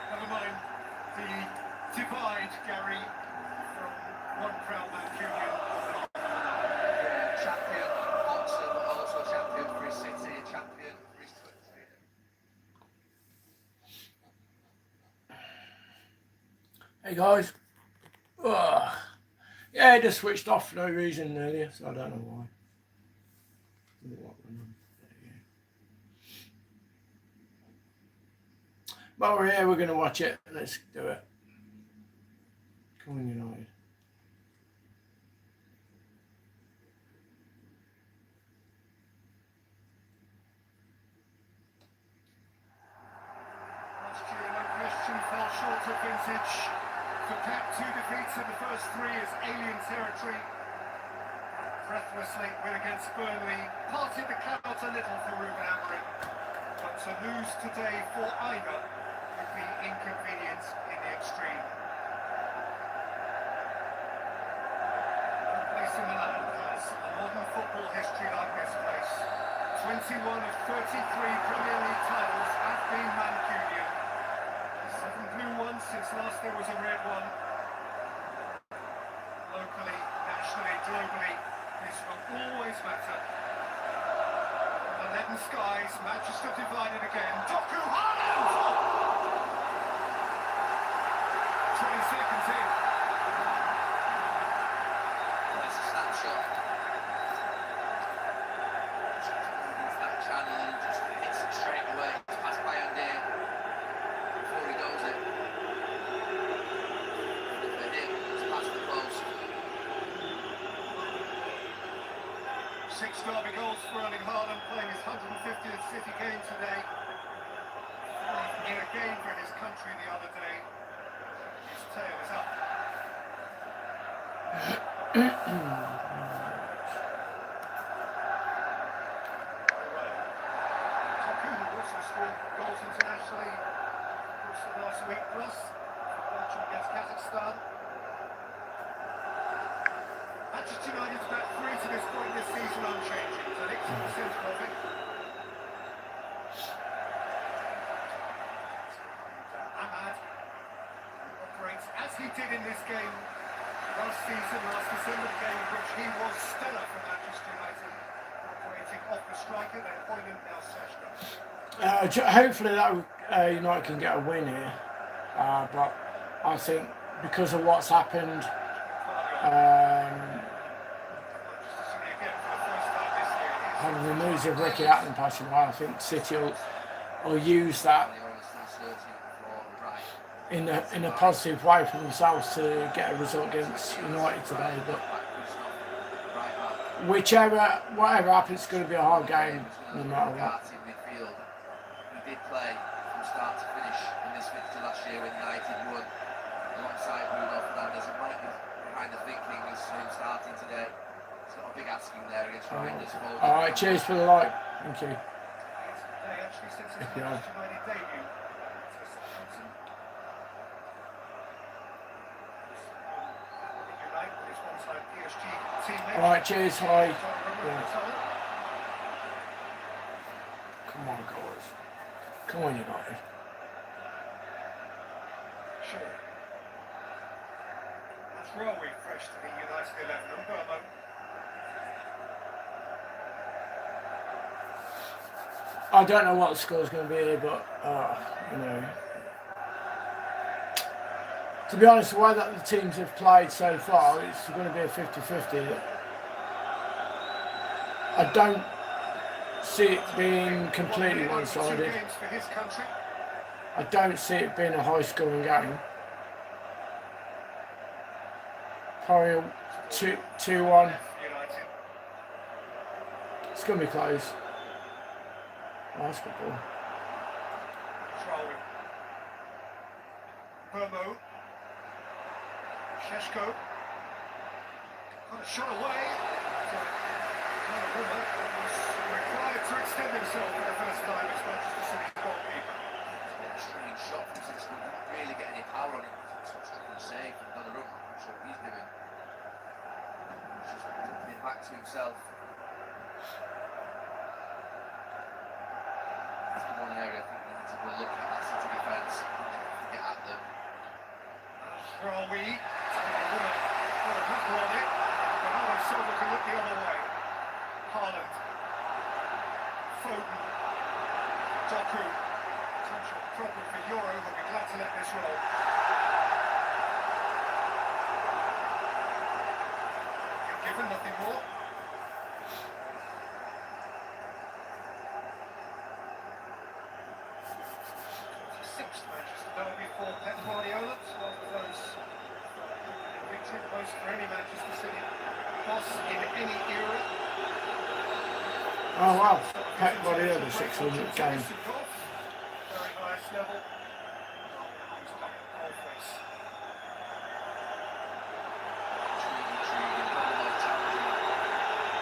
Never mind the divide, Gary, from one proud Mancunian. Yeah, champion, boxer, but also champion for his city, champion for his country. Hey guys. Ugh. Yeah, I just switched off for no reason earlier, so I don't know why. But we're here, we're going to watch it. Let's do it. Come on, United. Last year, no question, fell short of vintage. For Pep, 2 defeats in the first 3 is alien territory. Breathlessly win against Burnley, parted the clouds a little for Ruben Amorim. But to lose today for either would be inconvenience in the extreme. No place in the land has a modern football history like this place. 21 of 33 Premier League titles have been Mancunian. 7 blue ones since last there was a red one. Locally, nationally, globally, this will always matter. The leaden skies, Manchester divided again. Doku Haaland! 20 seconds in. That's a snapshot. It's that channel and just hits it straight away. It's passed by Andy before he goes it. For him, it's past the post. 6 derby goals for Erling Haaland, playing his 150th City game today. In a game for his country the other day. His tail is up. Doku also scored goals internationally also last week, plus Belgium against Kazakhstan. Manchester United's back 3 to this point this season unchanged. It's an 80% profit. Ahmad operates as he did in this game last season, last December, the game in which he was stellar for Manchester United, operating off the striker, then Hoyland, now Seshko. Hopefully that United can get a win here, but I think because of what's happened, having the news of Ricky Hatton passing away, I think City will use that in a positive way for themselves to get a result against United today. But whatever happens, it's going to be a hard game no matter what. He did play from start to finish in this fixture last year when United won alongside Bruno Fernandes, and might be behind the thinking is him starting today. He's got a big asking there against Reinders. Alright, cheers for the like. Thank you. Alright, cheers, hi. Yeah. Come on, guys. Come on, United. Sure. That's railway fresh to the United 11 and Burma. I don't know what the score's going to be here, but, you know. To be honest, the way that the teams have played so far, it's going to be a 50-50. I don't see it being completely one-sided. I don't see it being a high-scoring game. Probably 2-1. It's going to be close. Oh, that's good ball. Traore. Burmo. Sheshko. Got a shot away. Rumor was required to extend himself for the first time as Manchester City's goalkeeper. It's been a strange shot from Sixto. Didn't really get any power on it. It's a strong save from Donnarumma. I'm not sure what he's doing. He's just putting it back to himself. That's the one area I think we need to go look at that City defence to get at them. Rawi. Got a hooker on it. Bernardo Silva can look the other way. Haaland. Foden. Doku. Potential problem for Euro, but we're glad to let this roll. You're given nothing more. Sixth Manchester derby for Pep Guardiola. One of those victory, most for any Manchester City boss in any era. Oh wow, Pep Guardiola 600 game. Very nice level. He's got a goal face. Intriguing, not a lot of challenging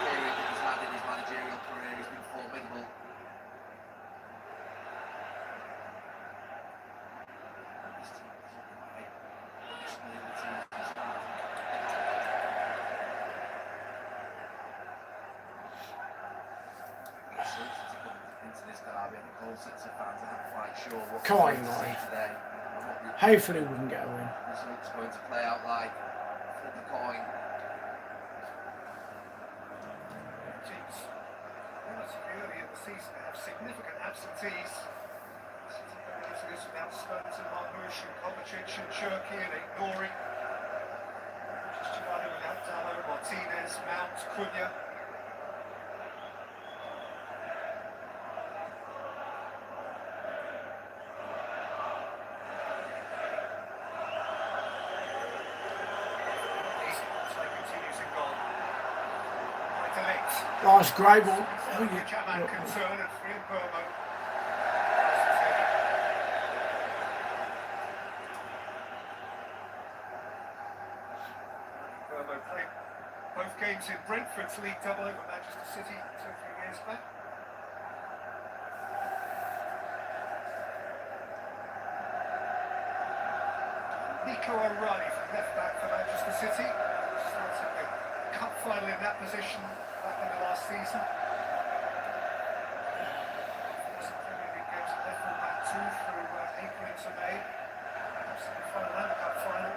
period that he's had in his managerial career. He's been formidable. This team is looking like into this derby, and all sorts of fans are not quite sure what Come on, to see Lloyd. today and what the Hopefully we can get a win. result's going to play out like. Flip the coin. Teams relatively early in the season have significant absentees. City going into this without Stones and Marmoush and Kovacic and Cherky and ignoring Cristiano without Dallo, Martinez, Mount, Cunha. Nice grey ball. Oh, you, Jaman concern and free Burmo. Burmo played both games in Brentford's League double over Manchester City 2-3 years back. Nico O'Reilly from left back for Manchester City. Started the cup final in that position back in the last season. Some Premier League games at left full back two through April into May. Semi-final and the cup final.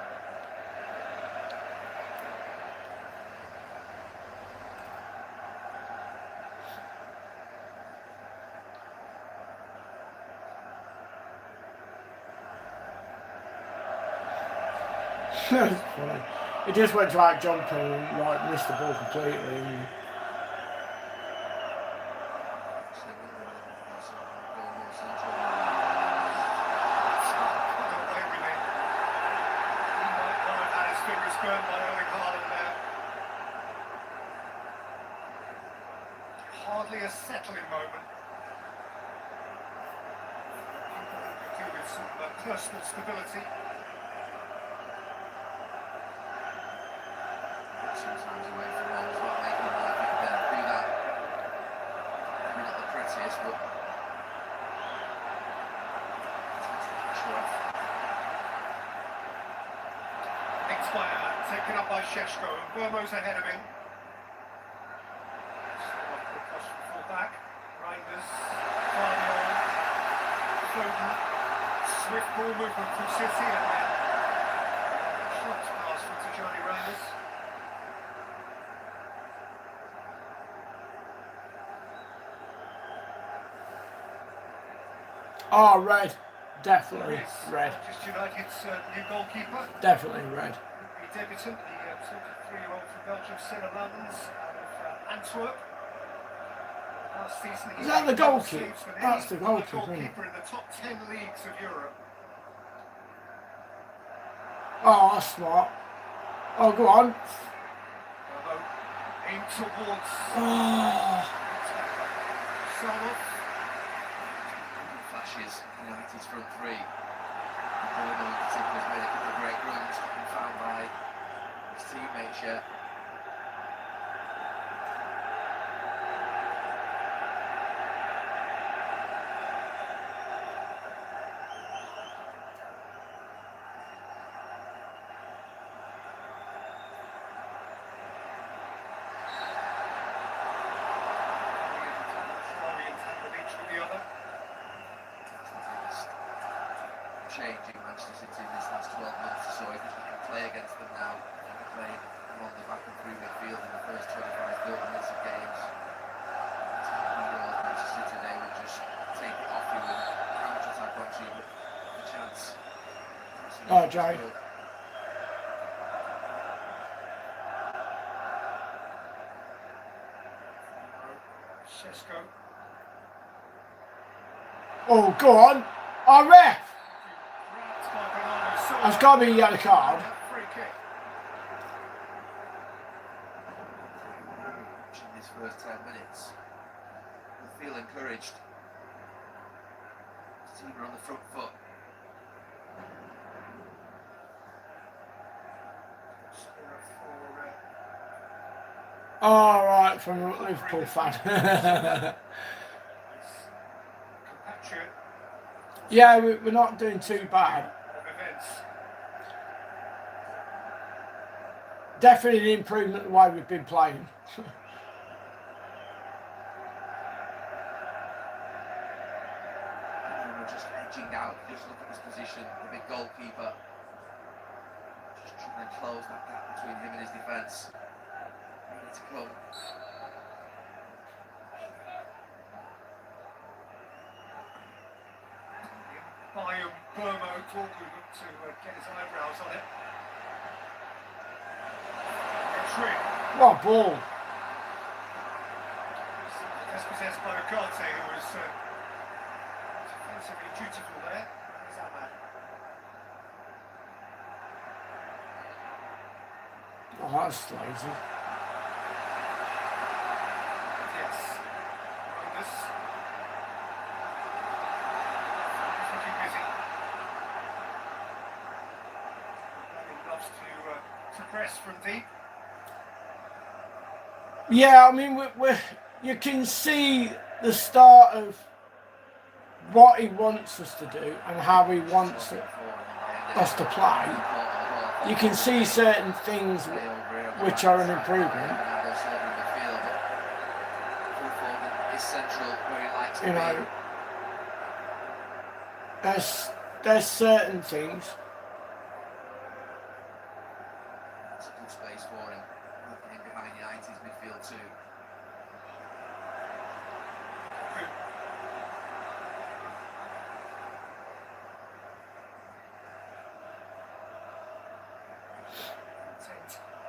That's funny. It just went to out jumping and like missed the ball completely. And Hardly a settling moment. Could do with some personal stability. Sometimes away from home is not making life a bit better. Do that. Maybe not the prettiest, but takes the pressure off. Expire, taken up by Sheshko, and Burmo's ahead of him. Full back, Reinders, Guardiola, Foden, swift ball movement from City, and then shot pass from Tijani Reinders. oh, red. Definitely red. Manchester United's new goalkeeper. Definitely red. The debutant, the 23-year-old from Belgium, Sarah Londons, out of Antwerp. Last season, he Is that the made more goalkeeper? saves than That's any the other goalkeeper, isn't it? goalkeeper in the top 10 leagues of Europe. Oh, that's smart. Oh, go on. Aimed towards Oh, finishes United's front three. Bruno in particular has made a couple of great runs, been found by his teammates yet. Changing Manchester City in this last 12 months or so. If you can play against them now, you can play along the back and through midfield in the first 25, 30 minutes of games. Manchester City, they would just take it off you and counter-attack onto you, but the chance. Oh, Jay. Sesko. Oh, go on. Oh, ref! That's That's got to be a yellow card. free kick. In these first 10 minutes, we feel encouraged. The team are on the front foot. All right, from a Liverpool fan. Compatriot Yeah, we're not doing too bad. of events. Definitely an improvement the way we've been playing. We're just edging out. Just look at his position, the big goalkeeper. Just trying to close that gap between him and his defence. Ready to come. Bayern Burmo Torgu looked to get his eyebrows on it. Trick. What a ball. Dispossessed by Ugarte, who was defensively dutiful there. Is that man? Oh, that's lazy. Yes. Rangers. He's looking busy. He loves to press from deep. Yeah, I mean, you can see the start of what he wants us to do and how he wants us to play. You can see certain things which are an improvement. You know, there's certain things. It's a good space for him. Working behind United's midfield too.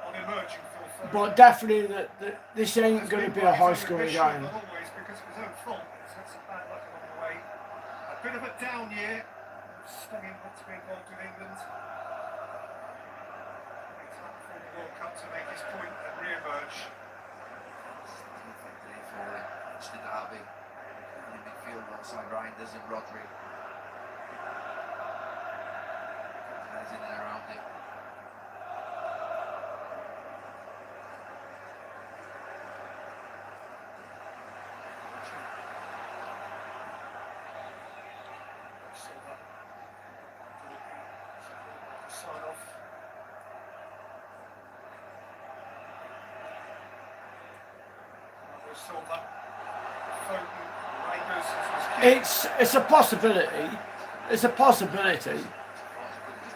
On emerging for But definitely that this ain't going to be a high-scoring game. Always because of his own fault. He's had some bad luck along the way. A bit of a down year. Stung him not to be involved with England. He's up for the World Cup to make his point and re-emerge. Perfect day for him. Just in derby. In the midfield alongside Reinders and Rodri. Guys in and around him. Sign off. Silva, Foden, Rangers. It's a possibility. It's a possibility.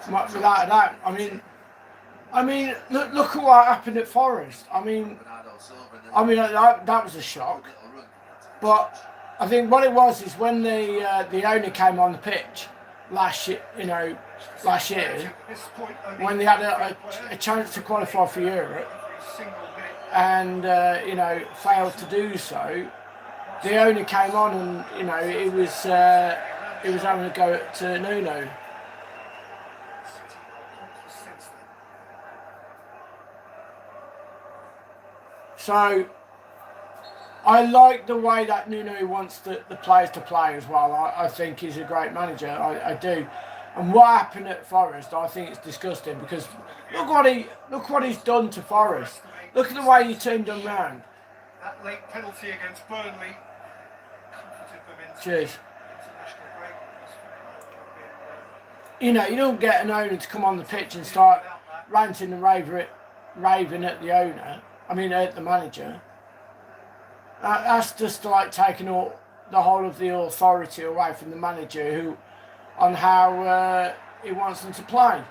Without a doubt. I mean, look at what happened at Forest. I mean that was a shock. But I think what it was is when the owner came on the pitch last year, when they had a chance to qualify for Europe and failed to do so, the owner came on and he was having a go at Nuno. So I like the way that Nuno wants the players to play as well. I think he's a great manager. I do. And what happened at Forest, I think it's disgusting because look what he's done to Forest. Look at the way he turned them round. That late penalty against Burnley comforted them into Cheers. international break. You know, you don't get an owner to come on the pitch and start ranting and raving at the owner. I mean, at the manager. That's just like taking the whole of the authority away from the manager on how he wants them to play.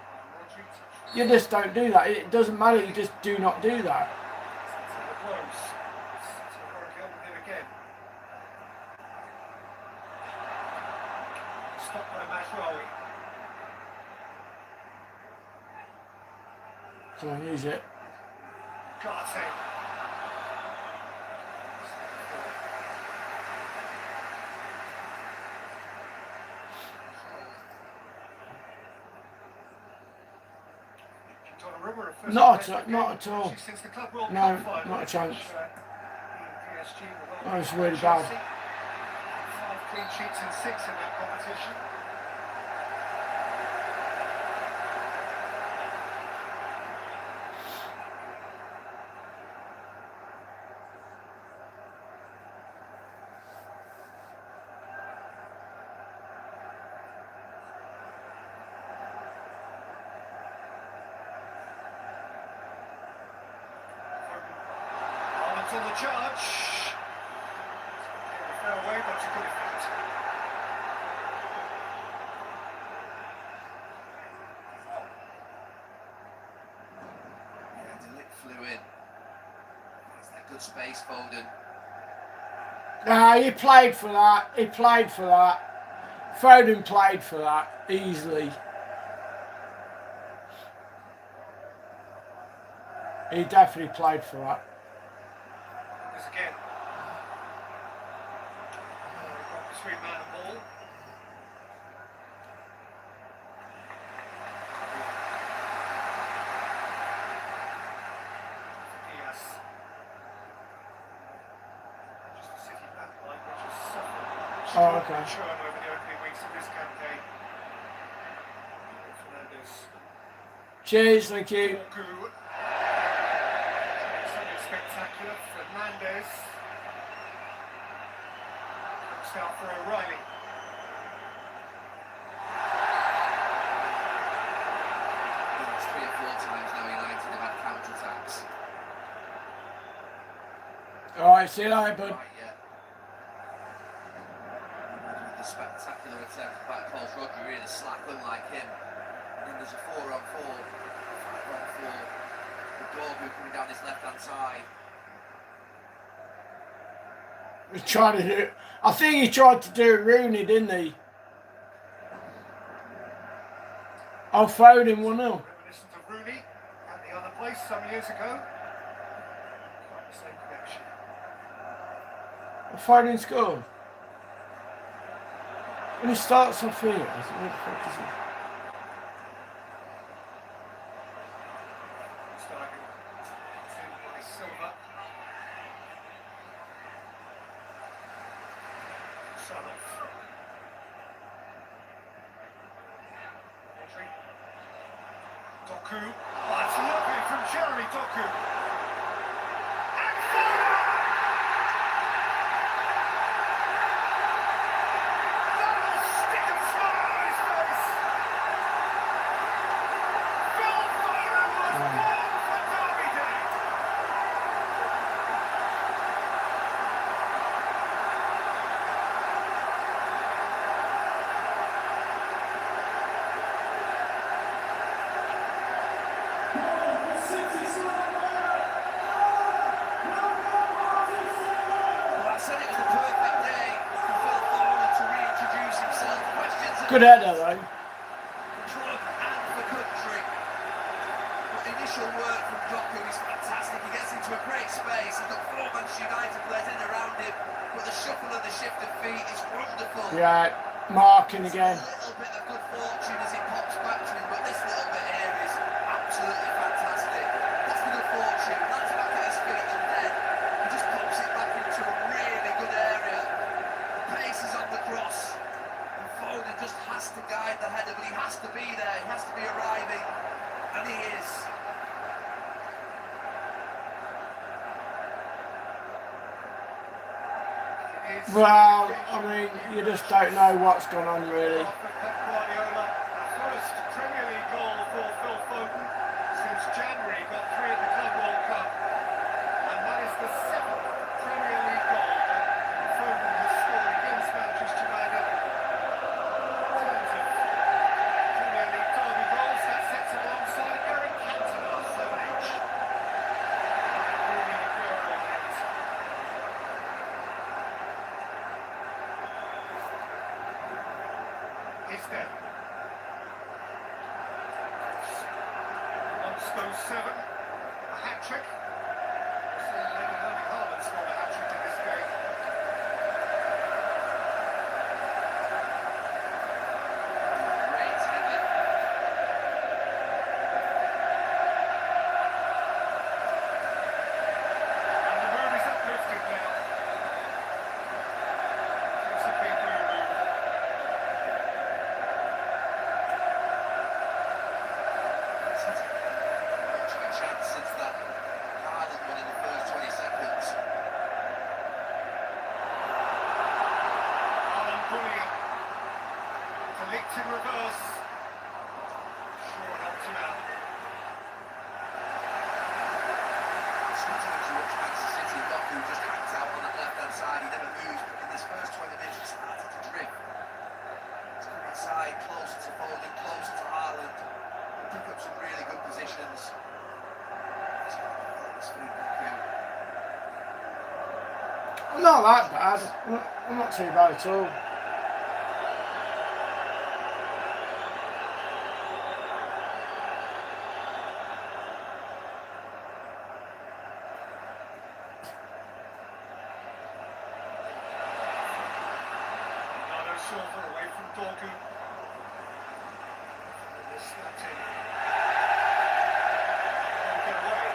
You just don't do that. It doesn't matter. You just do not do that. Stop by Mazraoui. Come on, use it. Garte. Not at all. Since the Club World No, Cup final, not a chance. PSG were That was really Chelsea. bad. 5 clean sheets and 6 in that competition. On the charge. Fair away, that's a good effect. Yeah, Delict flew in. That's that good space, Foden. Nah, he played for that. He played for that. Foden played for that easily. He definitely played for that. Again. Between man and ball. Diaz. Just a City back line which has suffered. Oh, okay. Churn over the opening weeks of this campaign. Fernandes. Cheers, thank you. Doku. Something spectacular. Fernandes. Looks out for O'Reilly. It's 3 or 4 times now United have had counter-attacks. Alright, see you later, bud. Right, yeah. The spectacular attempt by Paul Rodri, really slack, unlike him. And then there's a 4-on-4, 5-on-4. The Dogu coming down his left-hand side. He tried to do. I think he tried to do Rooney, didn't he? I'll phone him 1-0. Reminiscent of Rooney at the other place some years ago. Quite the same connection. Foden scored. When he starts off here, I think, where the fuck is he? Starting by Silva. Salah. Rodri. Doku. Oh, that's lovely from Jeremy Doku. And Foden! That'll stick a smile on his face. Phil Foden was born for Derby Day. Well, I said it was a perfect day for Phil Foden to reintroduce himself. Questions of Good header though. club and the country. But initial work from Doku is fantastic. He gets into a great space. He's got 4 Manchester United players in around him. But the shuffle and the shift of feet is wonderful. Yeah, marking again. A little bit of good fortune as it pops back to him, but this little bit here is absolutely fantastic. That's the good fortune. Lands back at his feet and then he just pops it back into a is Well, I mean, you just don't know what's going on really. for Pep Guardiola. First Premier League goal for Phil Foden since January. Got 3 at the Club World Cup. And that is the 7th Premier League goal that Foden has scored against Manchester United. In terms of Premier League derby goals, that sets him alongside Eric Cantona, 7H. Rooney Aguero on it. Is there. Amongst those 7, a hat-trick. So maybe only Haaland scored a hat-trick in this game. Great header. And the mood is uplifted now. It's a big mood. Much of a chance since that Haaland one in the first 20 seconds. Alan brilliant. Delict in reverse. Sure helps him out. Sometimes you watch Manchester City, Doku just hangs out on that left-hand side, he never moves, but in this first 20 minutes he started to drift. He's come inside, closer to Foden, closer to Haaland, pick up some really good positions. That's very good coup. I'm not that bad. I'm not too bad at all. Bernardo Silva away from Doku. This snapped in. Won't get away.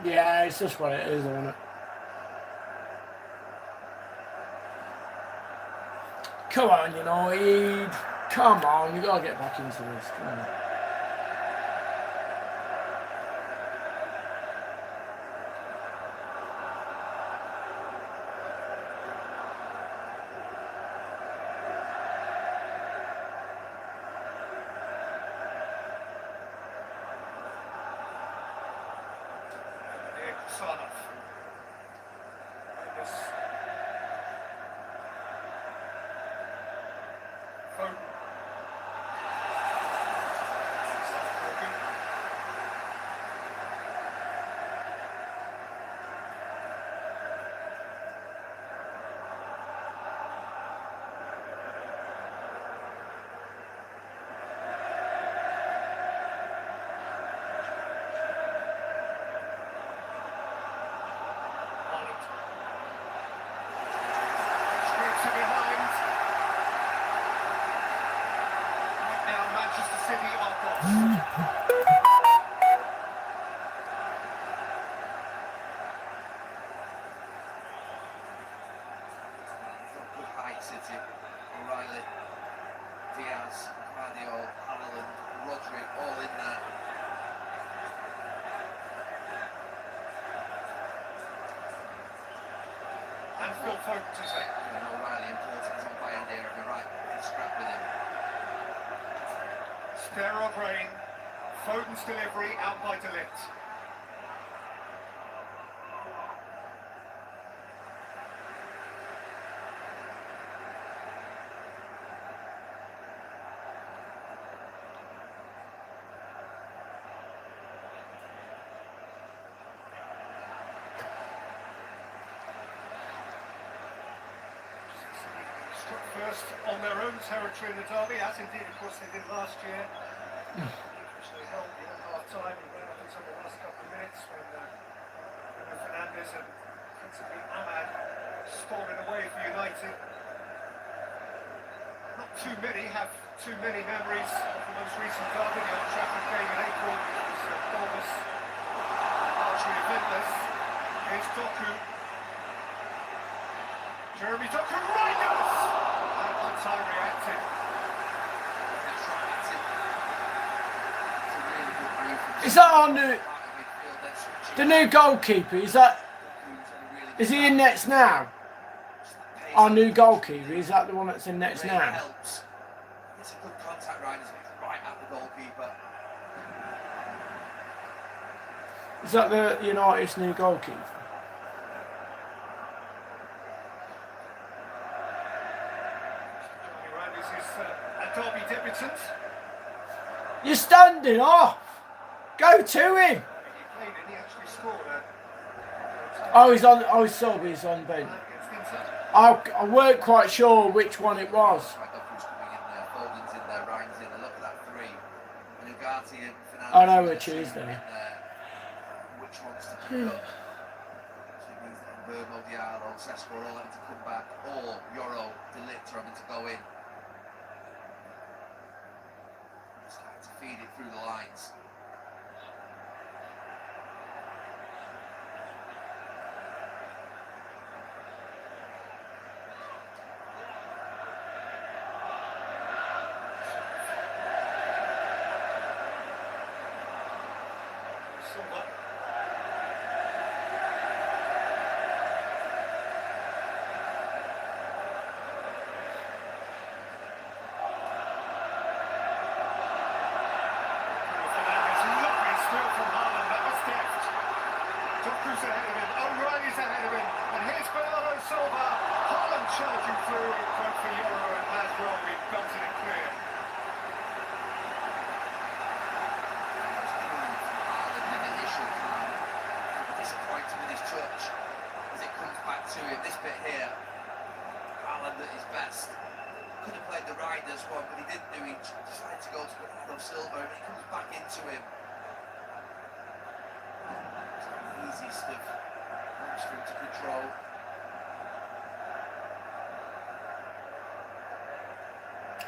Yeah, it's just what it is, isn't it? Come on, United. Come on, you gotta get back into this. Come on. Here, Kusanov. This. Foden. Doku. Haaland. Scoops it behind. Right now, Manchester City are boss. Good height, City. O'Reilly, Diaz, Guardiola, Haaland, Rodri, all in there. And Phil Foden to say. And O'Reilly important on Bayern there, you're right, can scrap with him. Spare brain. Foden's delivery out by Delict. Struck first on their own territory in the derby, as indeed, of course, they did last year. Which they held at half-time and went up until the last couple of minutes when Bruno Fernandes and principally Ahmad stole it away for United. Not too many have too many memories of the most recent derby, the Old Trafford game in April, which was Bournemouth, largely eventless. Here's Doku. Jeremy Doku, right! And on time reacted. Attractive Is that our new, the new goalkeeper? Is he in nets now? Our new goalkeeper, is that the one that's in nets now? Helps. It's a good contact, Ryan, isn't it? Right at the goalkeeper. Is that the United's new goalkeeper? Johnny Rand is his a Derby debutant. You're standing off. Go to him. He played and he actually scored Oh, he's on. Oh, he's sub. He's on bench. against Inter. I weren't quite sure which one it was. Right, look who's coming in there. Foden's in there, Ryan's in there. Look at that three. And Ugarte and Fernandes. I know in which there, is Seaman there. in there. Which ones to pick up? So it means that Vermo, Diallo, Sesko are all having to come back. Or Yoro, Delict are having to go in. Starting to feed it through the lines. Silva. Fernandes, lovely steal from Haaland, that was deft. Tom Cruise ahead of him, O'Reilly's ahead of him, and here's Bernardo Silva. Haaland charging through, went for Euro and has Roby belted it clear. Disappointed with his touch as it comes back to him. This bit here, Haaland at his best. Could have played the Riders one, but he didn't do it. He decided to go to Bernardo Silva and it comes back into him. It's not the easiest of moves for him to control.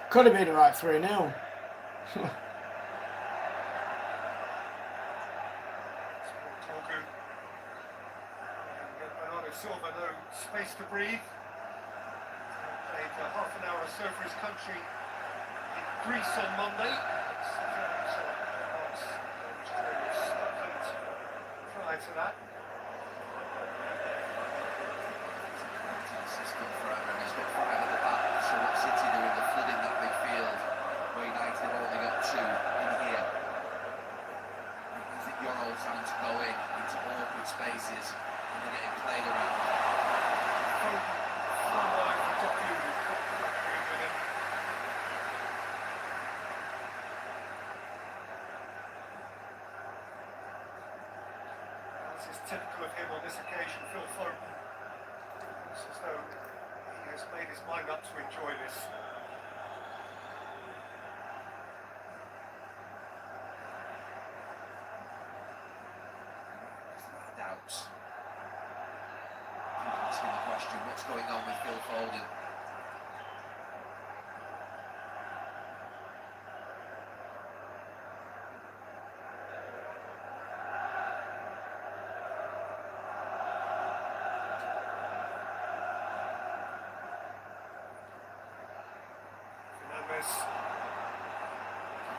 Could have been about 3-0. Torgu. And Bernardo Silva, no space to breathe. Played half an hour or so for his country in Greece on Monday. Prior to that. System forever, and he's got five at the back. So what City doing? They're flooding that midfield where United have only got two in here. Is it Euro trying to go in into awkward spaces and they're getting played around? Full line for Doku. With him. This is typical of him on this occasion, Phil Foden. It's as though he has made his mind up to enjoy this. Doubts. People asking the question, what's going on with Phil Foden? Fernandes.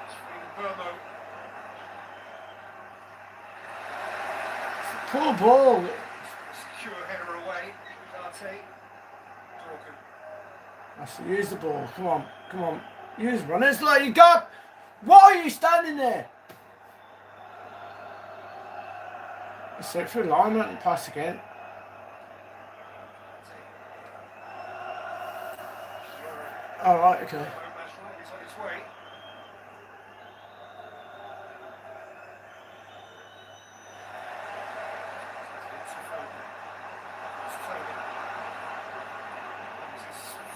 It's freedom Vermo. Poor ball. Secure header away. Ugarte. Dorgan. That's use the ball. Come on. Come on. Use runners like you got. Why are you standing there? Set for alignment and pass again. Alright, okay. He's on his way.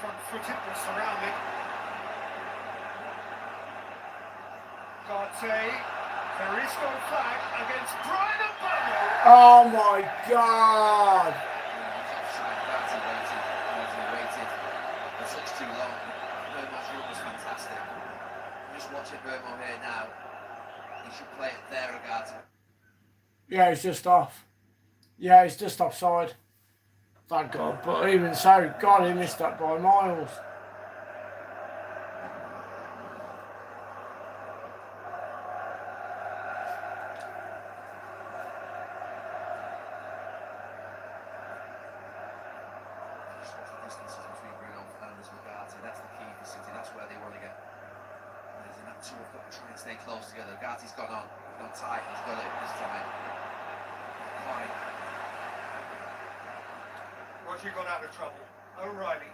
Front-footed but surrounded. Ugarte. There is no flag against Brian Mbeumo. Oh my god. Waited for such too long. Vermo's run was fantastic. Just watching Vermo here now. He should play it there, Ugarte. Yeah, he's just off. Yeah, he's just offside. Thank God. But even so, God, he missed that by miles. distances between Bruno Fernandes and Ugarte. That's the key for City. That's where they want to get. And that two have got to try and stay close together. Ugarte's gone on. Gone tight. He's got it this time. Quite. Roger got out of trouble. O'Reilly.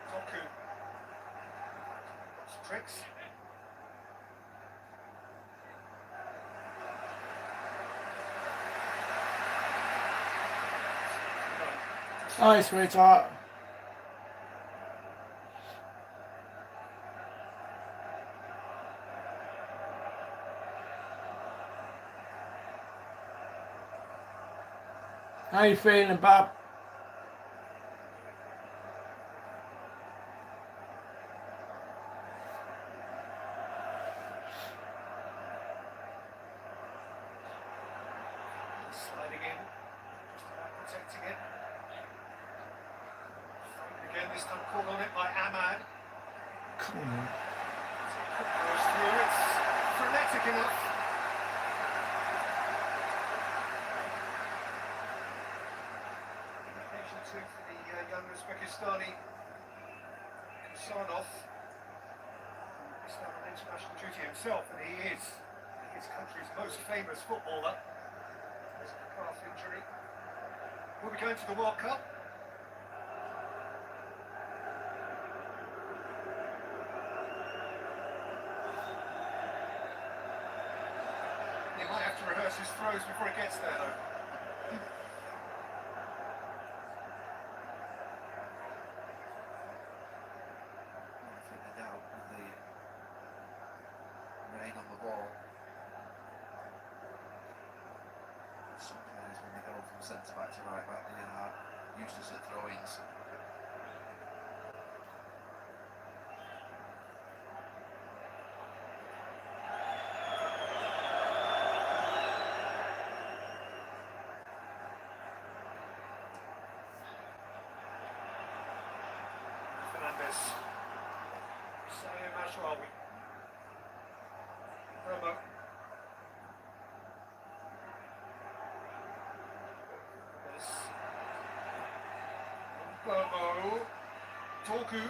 Toku. Tricks. Hi, sweetheart. How you feeling, Bob? Sliding in. Just about protecting it. Again, this time called on it by Ahmad. Come on. Goes through. It's frenetic enough. Occasion two for the young Uzbekistani Kusanov. He's now on international duty himself, and he is his country's most famous footballer. There's a calf injury. Will be going to the World Cup. He might have to rehearse his throws before he gets there, though. I think they're now with the rain on the ball. Some players, when they go from centre back to right back, they are useless at throw-ins. Fernandes. Sayo Mashraoui. Romo. Yes. Bomo. Toku.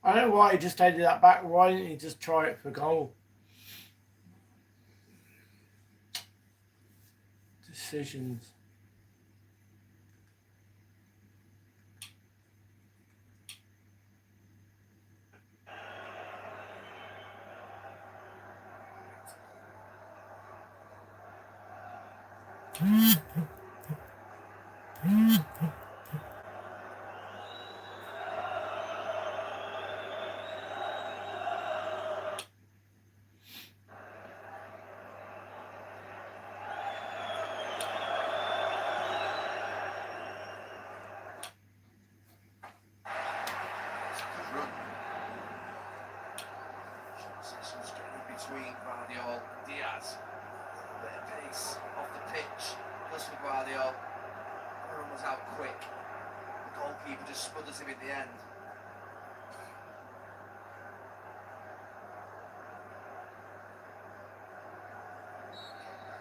I don't know why he just headed that back. Why didn't he just try it for goal? Decisions. Good run. Some straight between Guardiola and Diaz. A bit of pace off the pitch. Plus for Guardiola. The run was out quick. The goalkeeper just smothers him in the end.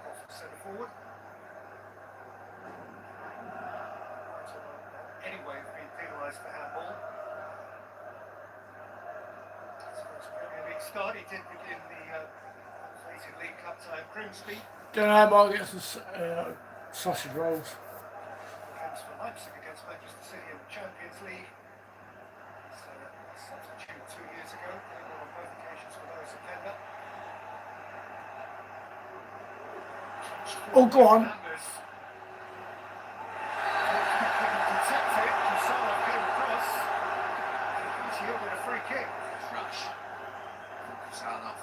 Off centre forward. Anyway, being penalised for handball. His first Premier League start, he did begin the unflated League Cup tie at Grimsby. Don't know, I might get some sausage rolls. Games for Leipzig against Manchester City in the Champions League. So, substitute 2 years ago, playing on both occasions for those September. Oh, go on. Fernandes. Couldn't protect it. Kusanov came across. He's yielded a free kick. Crash from Kusanov.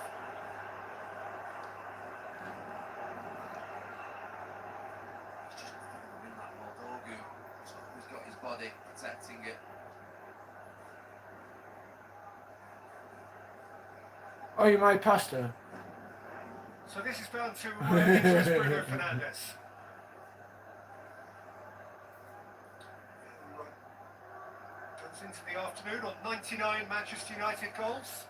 He's just not going to win that ball. Dogu. He's got his body protecting it. Oh, you made pasta? So this is down to interest Bruno Fernandes. Comes into the afternoon on 99 Manchester United goals.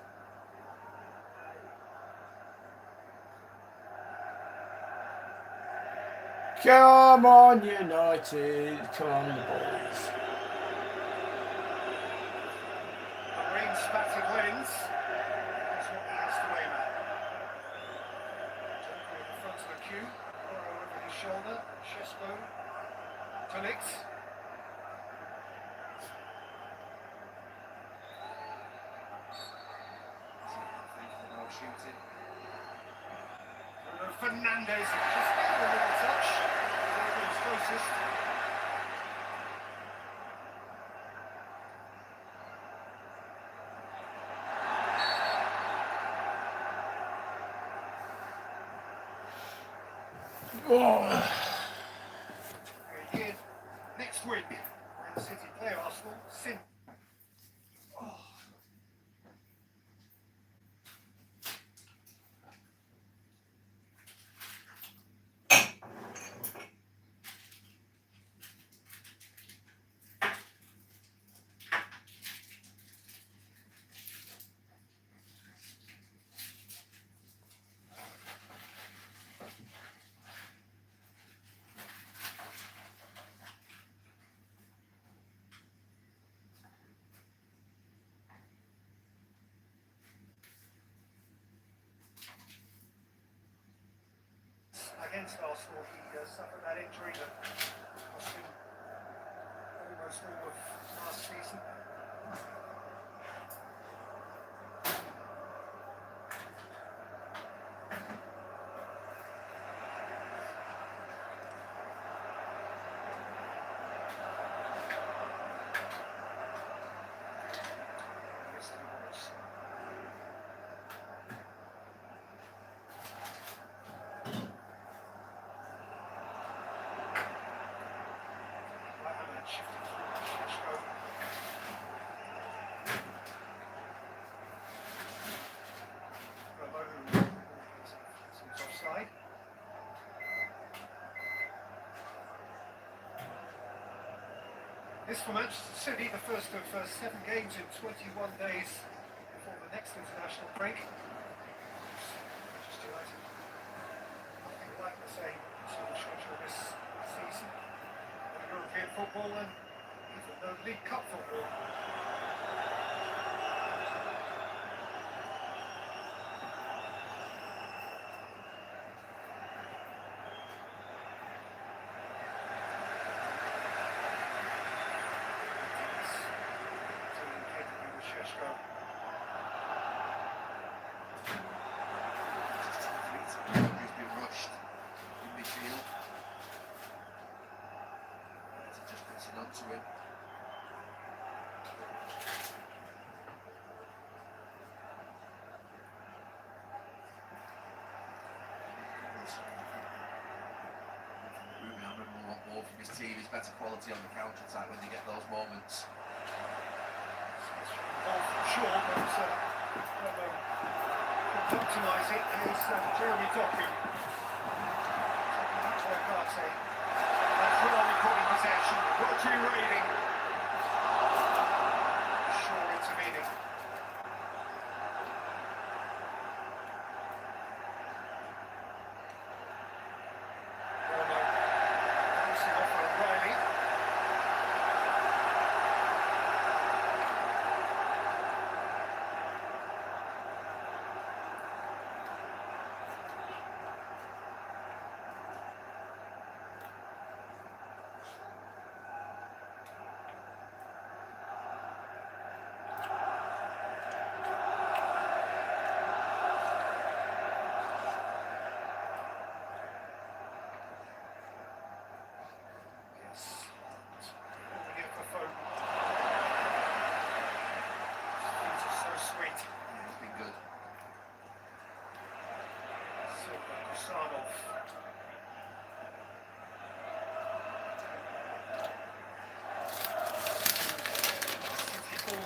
Come on, United. Come on, the boys. The rain-spattered lens is what he has to aim at. Joker in the front of the queue, Oro over his shoulder, Shesko, Tonic. Shooting. Bruno Fernandes just gave a little touch. He was closest. Oh. Again, next week, Man City play Arsenal. Sin. Against Arsenal, he suffered that injury that cost him almost all of last season. Yes, he was. Right-hand shifted through to Shesko. Romo seems offside. This for Manchester City, the first of 7 games in 21 days before the next international break. Manchester United, nothing like the same sort of structure this season. No European football and even no League Cup football. He's been rushed in midfield. Just puts it onto him. Ruben Amram will want more from his team. He's better quality on the counter attack when they get those moments. Ball from Shaw, but Romo couldn't optimise it. Here's Jeremy Doku. Taking that to Okate. That's Ronaldo caught in possession. Rodri raiding. Shaw intervening. Romo crossing off O'Reilly.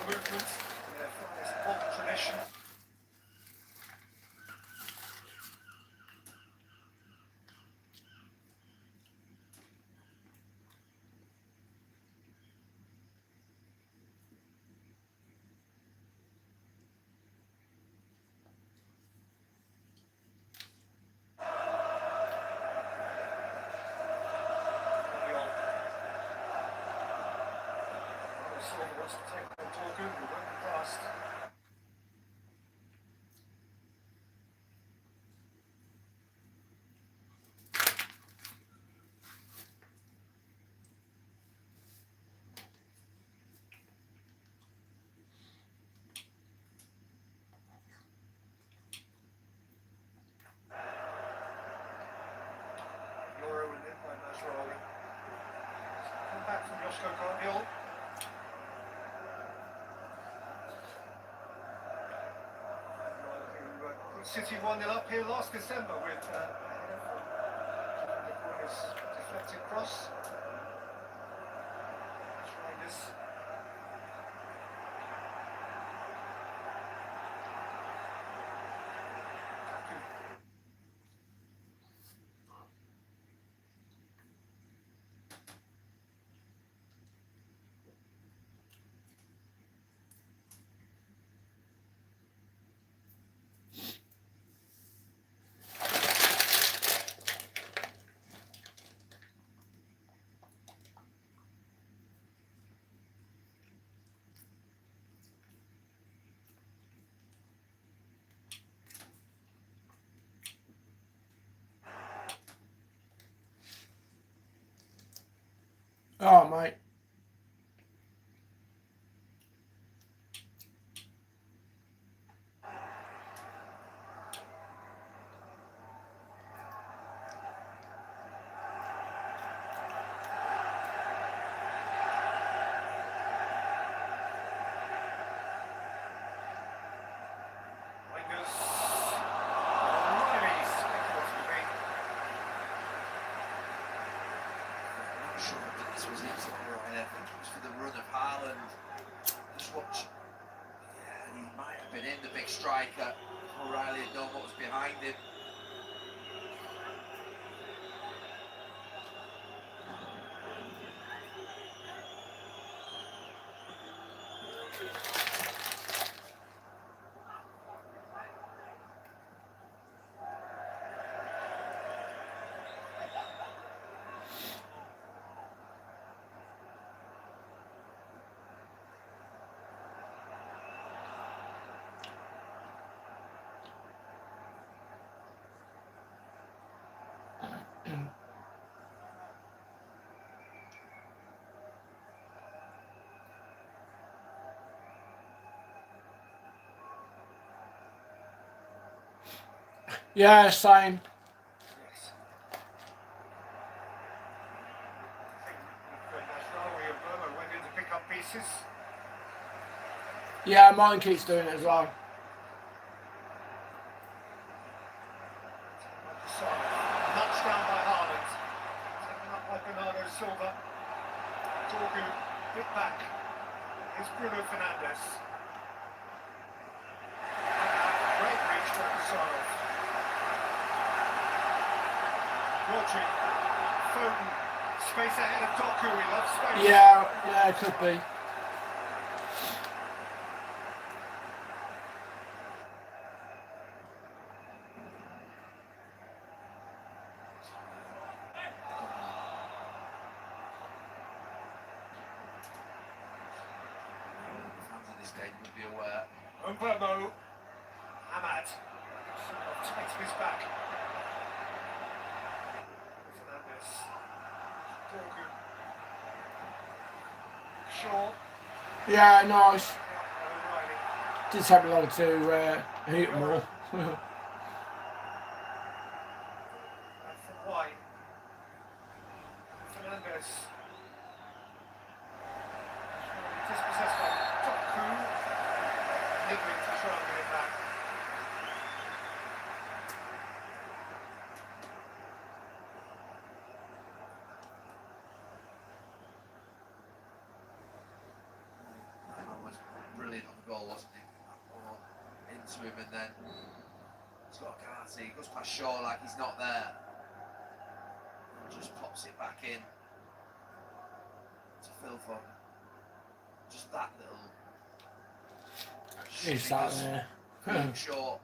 Movement, their finest modern tradition. Take on Torgun, who went past. Euro in it by Nasrali. Come back from Josko Cardiol. City 1-0 up here last December with his deflected cross. Try this. Oh, mate. This was it, I think it was for the run of Haaland. Just watch. Yeah, he might have been in, the big striker. O'Reilly had known what was behind him. Yeah, same. Yes. I think Nasrali and Burma went in to pick up pieces. Yeah, mine keeps doing it as well. Nudged down by Haaland. Taken up by Bernardo Silva. Torgu bit back. Here's Bruno Fernandes. Great reach for Kusarov. Rodri. Foden. Space ahead of Doku. He loves space. Yeah, it could be. Would be aware. Umbermo. Ahmad. Takes his back. Fernandes. Doku. Shaw. Yeah, nice. O'Reilly. Did take me long to heat them all. Back from White. Fernandes. Dispossessed by Doku. Niggling to try and get it back. That was brilliant on the goal, wasn't it? That ball into him, and then he's got a card, he goes past Shaw like he's not there. And just pops it back in to Phil Foden. Just that little. He's sat there. Really short.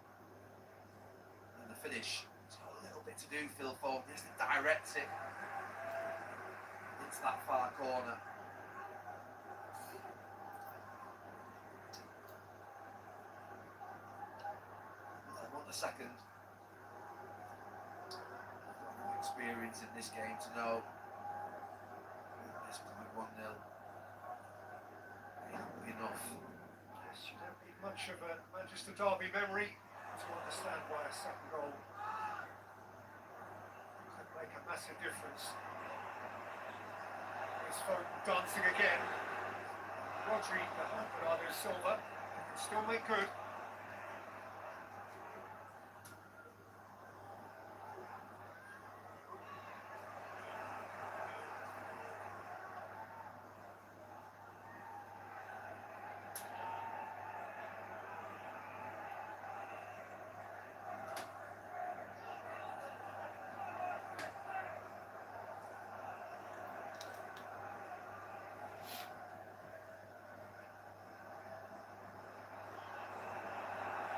And the finish. It's got a little bit to do, Phil Foden. He has to direct it into that far corner. the second. Experience in this game to know this point 1-0 enough. Yes, you don't need much of a Manchester derby memory to understand why a second goal could make a massive difference. Here's Foden dancing again. Rodri behind Bernardo Silva. He can still make good.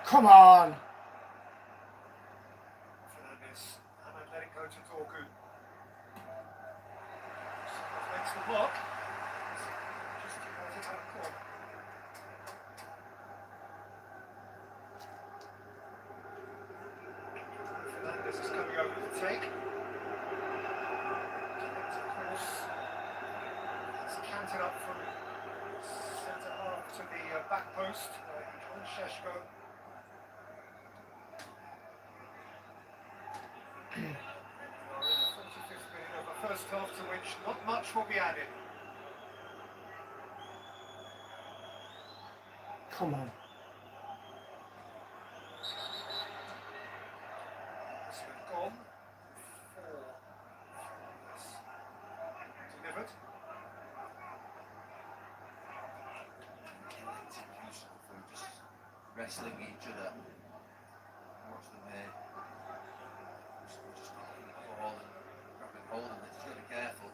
Come on. Fernandez, and let it go to Dorgu. Makes the block. Just out of that corner. Fernandez is coming over the take. Cross. It's canted up from centre half to the back post. Sheshko. We are in the 45th minute of the first half, to which not much will be added. Come on. So gone. 4. Delivered. Just wrestling each other. Watch them here. Just knocking the ball and grabbing hold of it. Just gotta be careful.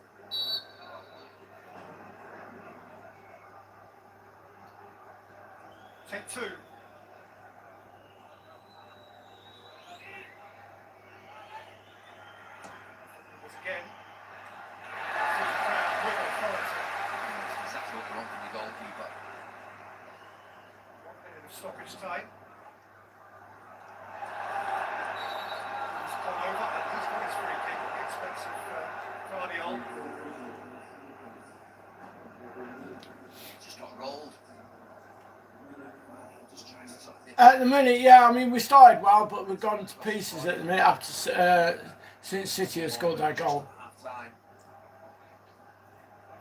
Take 2. Again. With authority. It's exactly what you want from your goalkeeper. 1 minute of stoppage time. He's gone over and he's got his free kick at the expense of Guardiola. Just got rolled. Just tries to sort of At the minute, yeah, I mean, we started well, but we've gone to pieces at the minute after since City has scored their goal. half time.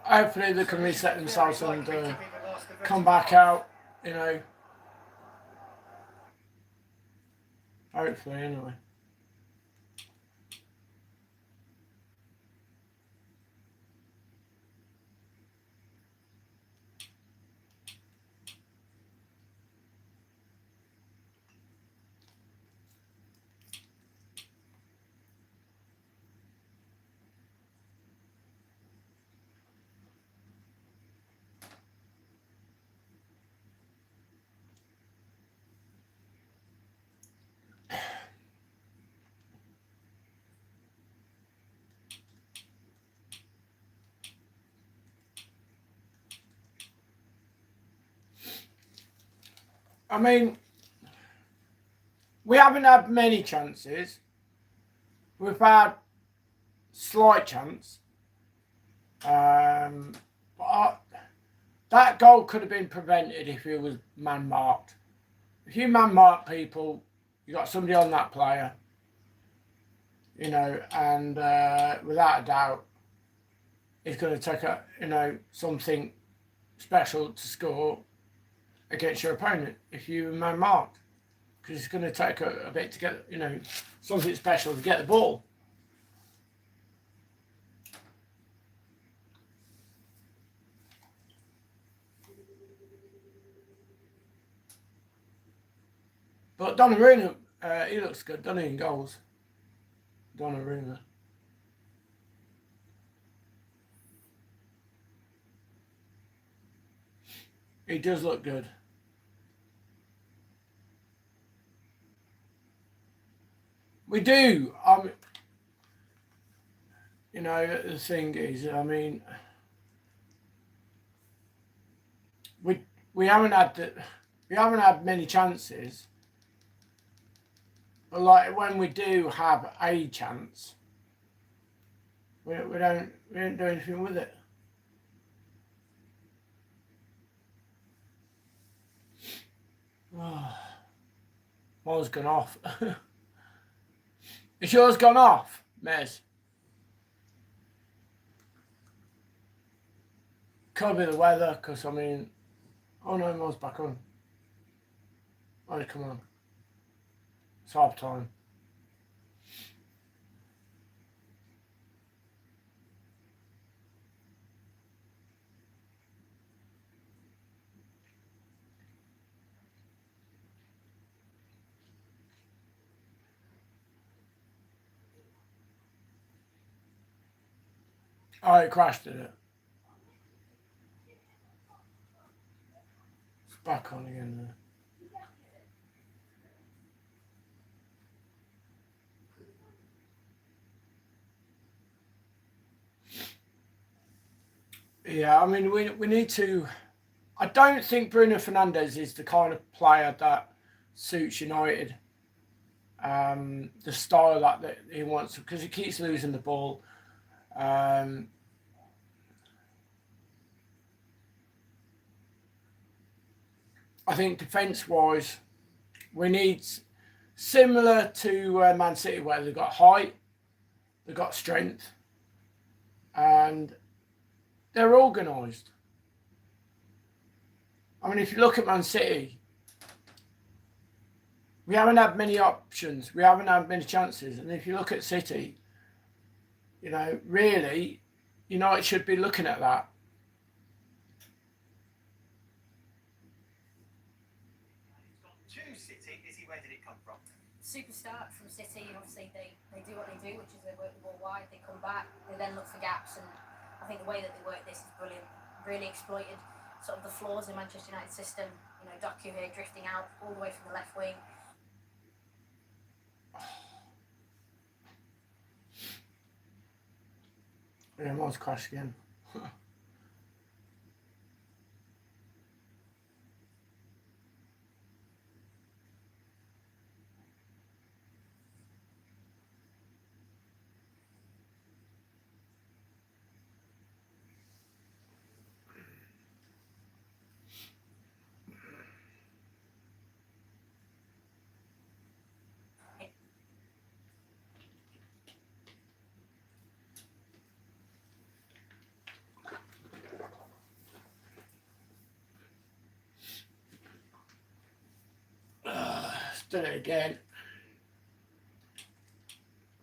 Hopefully they can reset themselves and come back out, you know. Hopefully, anyway. I mean, we haven't had many chances. We've had slight chance. But that goal could have been prevented if it was man marked. If you man mark people, you got somebody on that player, you know, and without a doubt, it's going to take something special to score against your opponent if you man marked, because it's going to take a bit to get, something special to get the ball. But Donnarumma, he looks good, doesn't he, in goals? Donnarumma. He does look good. We do. The thing is, I mean, we haven't had many chances. But like when we do have a chance, we don't do anything with it. Oh, mine's gone off. Is yours gone off, Mez? Could be the weather, because I mean, oh no, mine's back on. Oh, come on. It's half time. Oh, it crashed, did it? It's back on again there. Yeah, I mean, we need to. I don't think Bruno Fernandes is the kind of player that suits United. The style that he wants, because he keeps losing the ball. I think defence-wise, we need similar to Man City, where they've got height, they've got strength, and they're organised. I mean, if you look at Man City, we haven't had many options. We haven't had many chances. And if you look at City, you know, really, United should be looking at that. To City, Izzy, where did it come from? Super start from City, and obviously they do what they do, which is they work the ball wide, they come back, they then look for gaps, and I think the way that they work this is brilliant. Really exploited sort of the flaws in Manchester United system. You know, Doku here drifting out all the way from the left wing. Yeah, mine's crashed again. Let's do it again.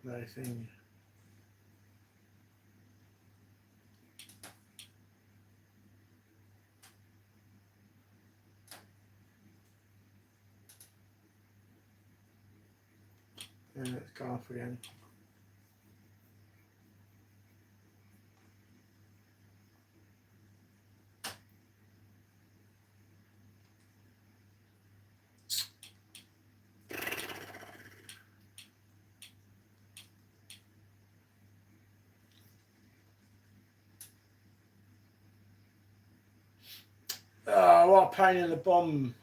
No thing. And it's gone off again. Oh, what a pain in the bum.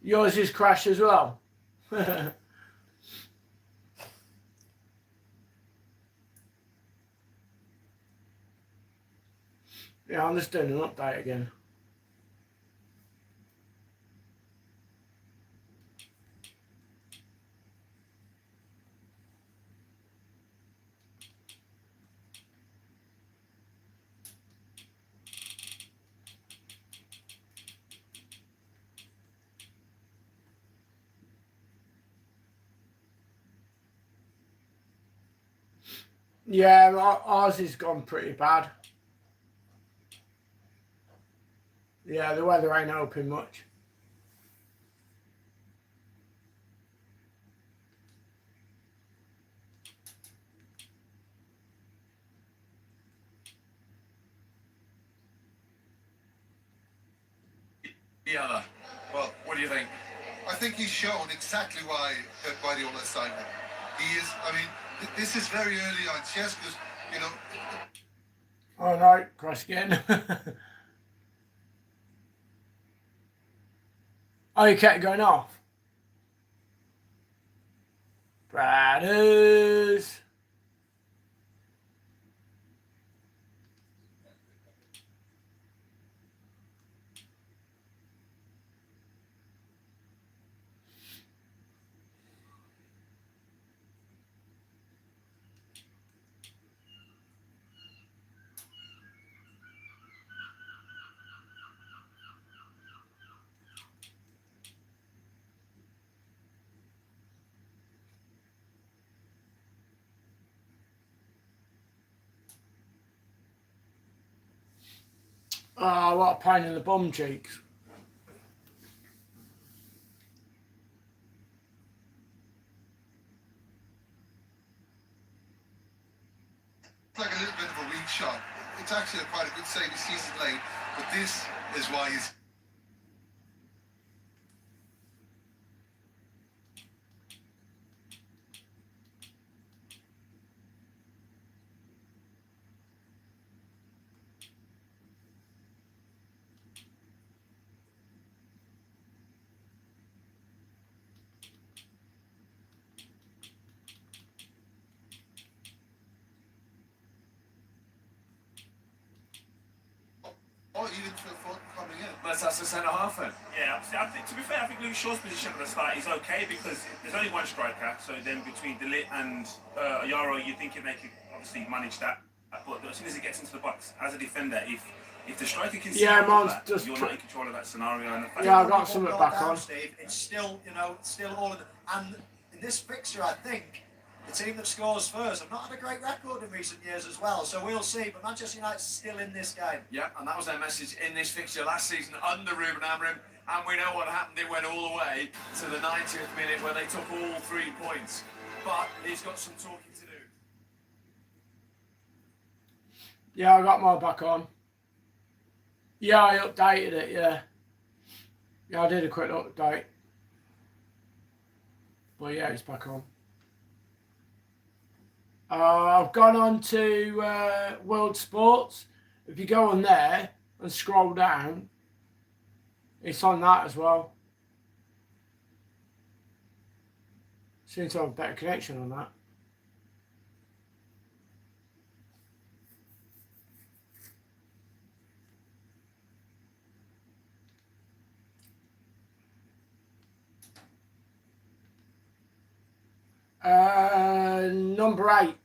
Yours is crashed as well. Yeah, I'm just doing an update again. Yeah, ours has gone pretty bad. Yeah, the weather ain't helping much. The other. Well, what do you think? I think he's shown exactly why Pep Guardiola signed him. He is, I mean, this is very early on. Chesca's, you know. Oh no, crash again. Oh, you kept going off. Brothers. Oh, what a pain in the bum cheeks. Like a little bit of a weak shot. It's actually quite a good save. He sees it late, but this is why he's. Or even for coming in. That's the centre half then. Yeah, I think, to be fair, I think Luke Shaw's position at the start is okay because there's only one striker. So then between De Ligt and Ayaro, you're thinking they could obviously manage that. But as soon as it gets into the box, as a defender, if the striker can see all that, you're not in control of that scenario. And yeah, I got something back on. Steve, it's still, still all of the. And in this fixture, I think the team that scores first have not had a great record in recent years as well. So we'll see. But Manchester United's still in this game. Yeah, and that was their message in this fixture last season under Ruben Amorim. And we know what happened. It went all the way to the 90th minute where they took all 3 points. But he's got some talking to do. Yeah, I got mine back on. Yeah, I updated it, yeah. Yeah, I did a quick update. But yeah, it's back on. I've gone on to World Sports. If you go on there and scroll down, it's on that as well. Seems to have a better connection on that. Number 8.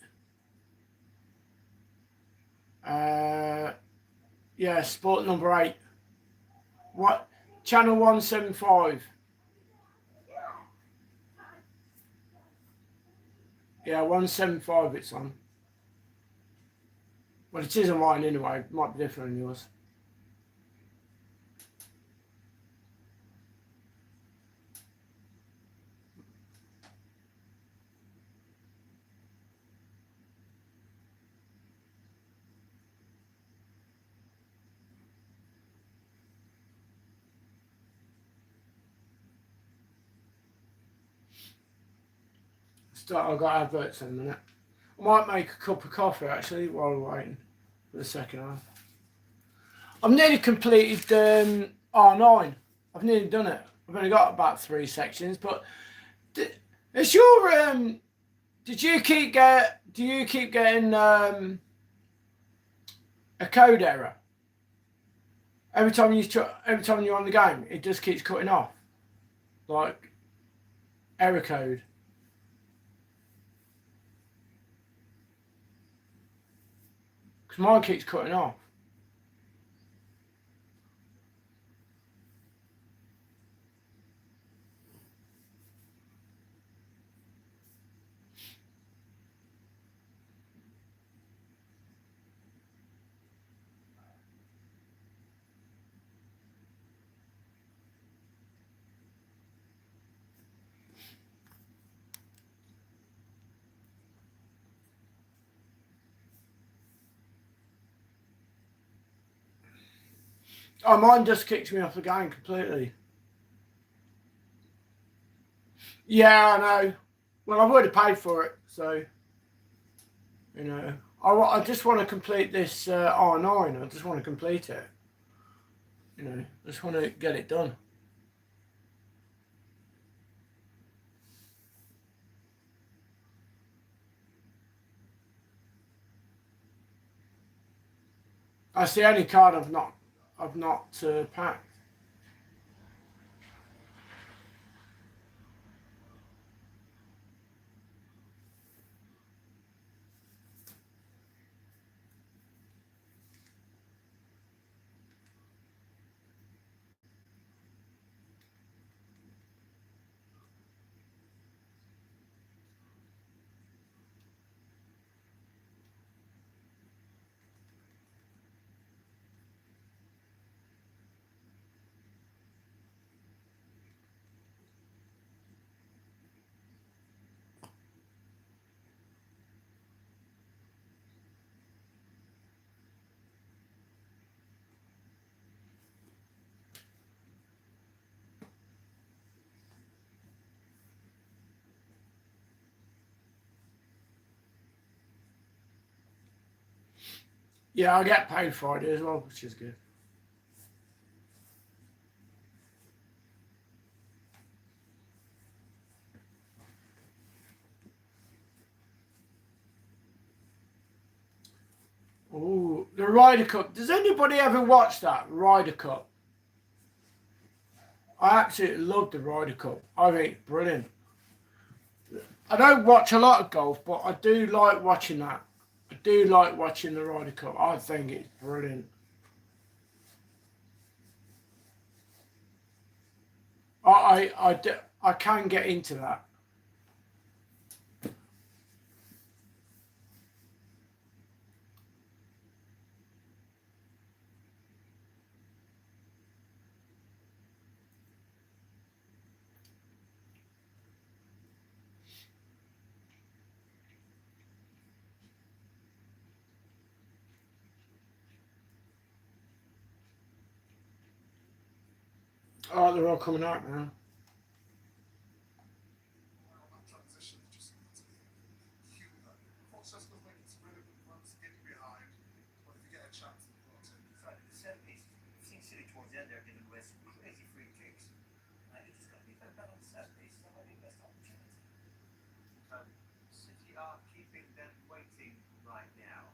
Yeah, sport number 8. What? Channel 175. Yeah, 175 it's on. Well, it is on mine anyway. It might be different than yours. I've got adverts in a minute. I might make a cup of coffee actually while we're waiting for the second half. I've nearly completed R9. I've nearly done it. I've only got about 3 sections, but is your do you keep getting a code error every time you're on the game? It just keeps cutting off, like error code. Because mine keeps cutting off. Oh, mine just kicks me off the game completely. Yeah, I know. Well, I've already paid for it, so you know. I just want to complete this R9. I just want to complete it. You know, I just want to get it done. That's the only card I've not packed. Yeah, I get paid Friday as well, which is good. Oh, the Ryder Cup. Does anybody ever watch that Ryder Cup? I absolutely love the Ryder Cup. I think it's brilliant. I don't watch a lot of golf, but I do like watching that. I do like watching the Ryder Cup. I think it's brilliant. I can get into that. Oh, they're all coming out now. Transition just cute. Portchester think it's really good once in behind, but if you get a chance, you've got to. The set piece, you've seen City towards the end there giving away some crazy free kicks. I think just got to be better on the set piece. That might be the best opportunity. City are keeping them waiting right now.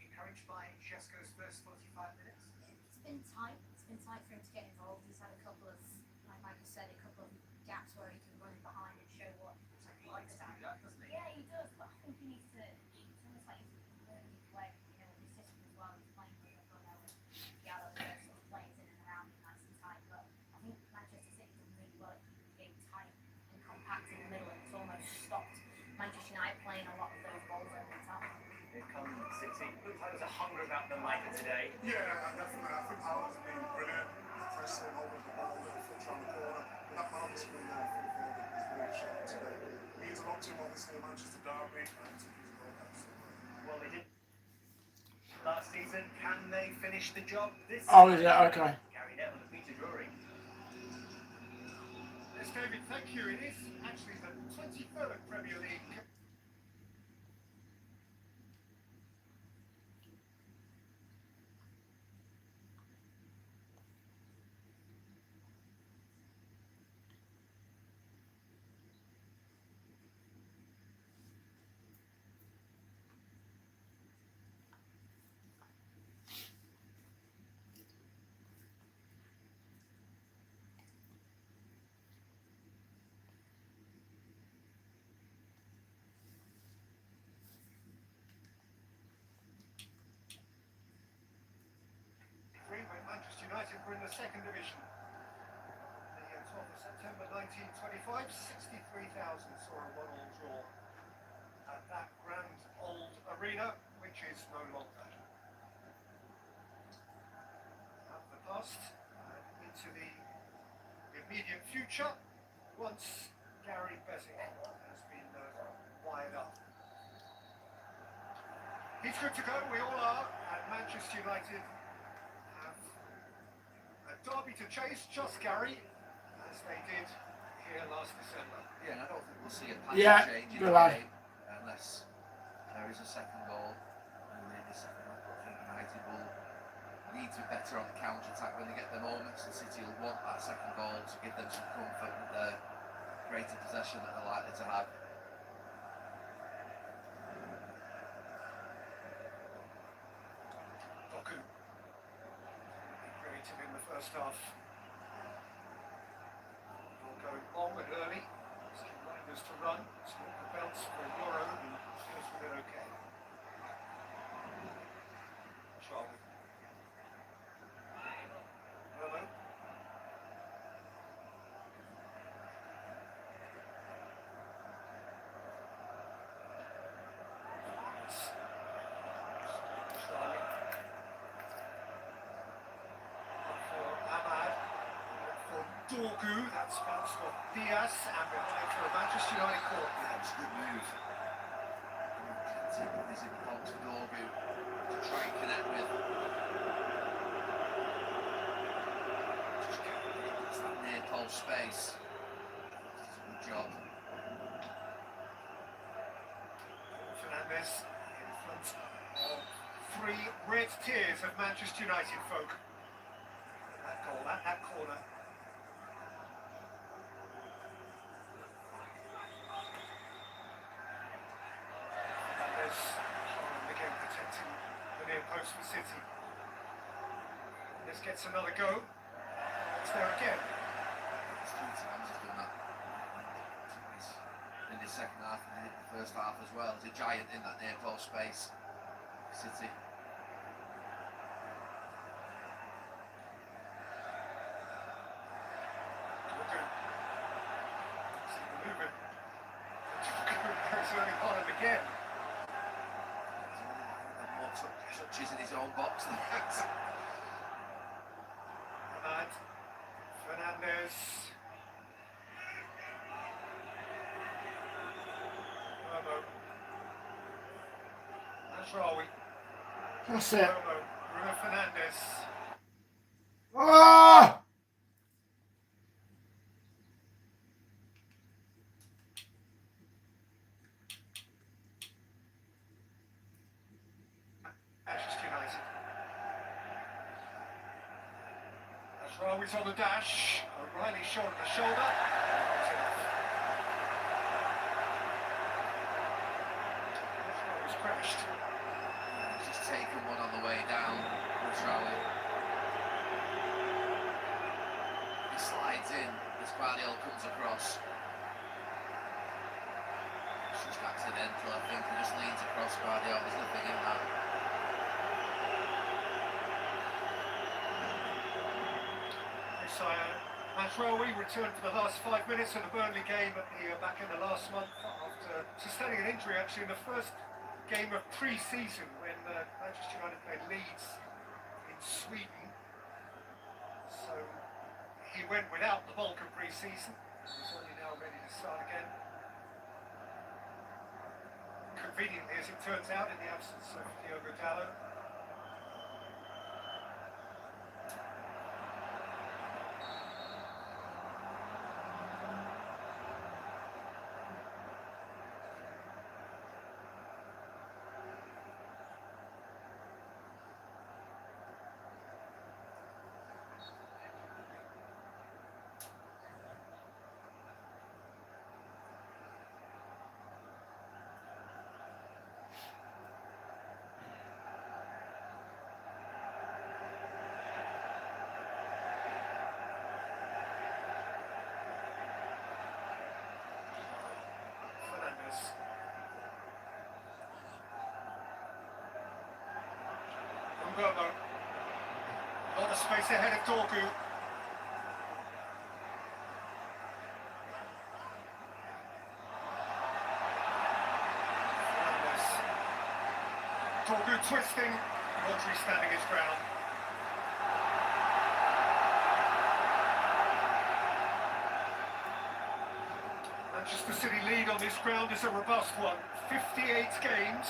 Encouraged by Shesko's first 45 minutes. It's been tight. It's been tight for him to get involved. He's had a couple of, like Michael said, a couple of gaps where he can run in behind and show what he likes to do. Yeah, he does, but I think he needs to. It's almost like he's learning to play, you know, with his system as well. He's playing with Bruno and Gallo, and sort of plays in and around him nice and tight. But I think Manchester City done really well at keeping the game tight and compact in the middle, and it's almost stopped Manchester United playing a lot of those balls over the top. Here come City. Looks like there's a hunger about them later today. Yeah, definitely. I think Alan's been brilliant. Pressing over the ball, little foot around the corner. But that balance between there for the forward is really sharp today. Means a lot to him, obviously, Manchester Derby. And to his goal, absolutely. Well, they did last season. Can they finish the job this Oh, season? is it? Okay. Gary Neville and Peter Drury. Yes, David, thank you. It is actually the 23rd Premier League. When Manchester United were in the second division. The 12th of September 1925, 63,000 saw a 1-1 draw at that grand old arena, which is no longer. Out of the past and into the immediate future, once Gary Beswick has been wired up. He's good to go, we all are, and Manchester United have a derby to chase, just Gary, as they did here last December. Yeah, and I don't think we'll see a pattern Yeah, change in good the lad. game unless there is a second goal. And in the second half, I think United will need to be better on the counter-attack when they get their moments, and City will want that second goal to give them some comfort with the greater possession that they're likely to have. Doku. Creative in the first half. All going long and early. Still Rangers to run. Still the belts for Euro who feels with it okay. Charlie. Hello. Charlie. For Ahmad. For Dorgu. That's bounced off Diaz. And behind for a Manchester United corner. Yeah, it's a good move. Taking this in the box for Dorgu to try and connect with. Just it's that near post space. It's a good job. Fernandes in front of three red tiers of Manchester United folk. That goal, that corner. Fernandes again protecting the near post for City. This gets another go. It's there again. It's 3 times he's done that. Twice in the second half and in the first half as well. He's a giant in that near post space. City. Moving. It's only on him again. More touches in his own box than that. And Fernandes. Romo. Ashrawi. That's it. Romo. Bruno Fernandes. Ah! Manchester United. Ashrawi's on the dash. O'Reilly shoulder to shoulder. It's enough. Ashrawi's crashed. He's just taken one on the way down. Rally. He slides in as Guardiola comes across. It's just accidental, I think. He just leans across Guardiola. There's nothing in that. Mazraoui returned for the last 5 minutes of the Burnley game back in the last month after sustaining an injury actually in the first game of pre-season when Manchester United played Leeds in Sweden. So he went without the bulk of pre-season. He's only now ready to start again. Conveniently, as it turns out, in the absence of Diogo Dalot. Umberto. A lot of space ahead of Dorgu. Dorgu twisting. Rodri standing his ground. Manchester City lead on this ground is a robust one. 58 games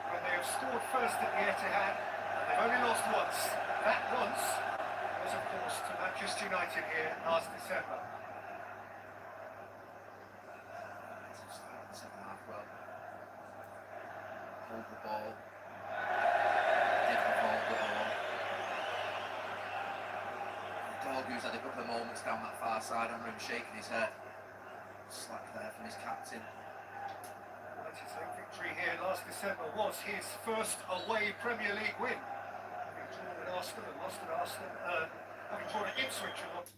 when they have scored first at the Etihad, and they've only lost once. That once was, of course, to Manchester United here last December. hold the ball. Didn't hold the ball. Dorgu's had a couple of moments down that far side. I remember him shaking his head. Slack there from his captain. Manchester victory here last December was his first away Premier League win. Having drawn at Arsenal and lost at Arsenal, having drawn at Ipswich and lost.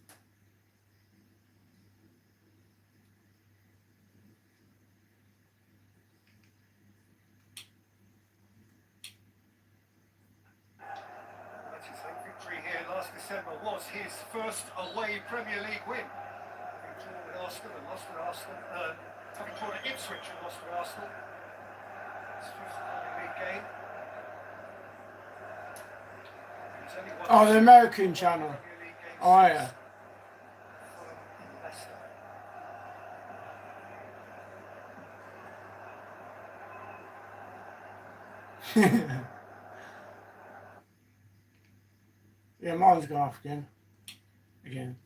Manchester victory here last December was his first away Premier League win. Having drawn at Arsenal and lost at Arsenal, having drawn at Ipswich and lost at Arsenal. His first Premier League game. He's only won Oh, the American channel. Premier League games Oh, since yeah. Fulham and Leicester. Yeah, mine's gone off again. Again.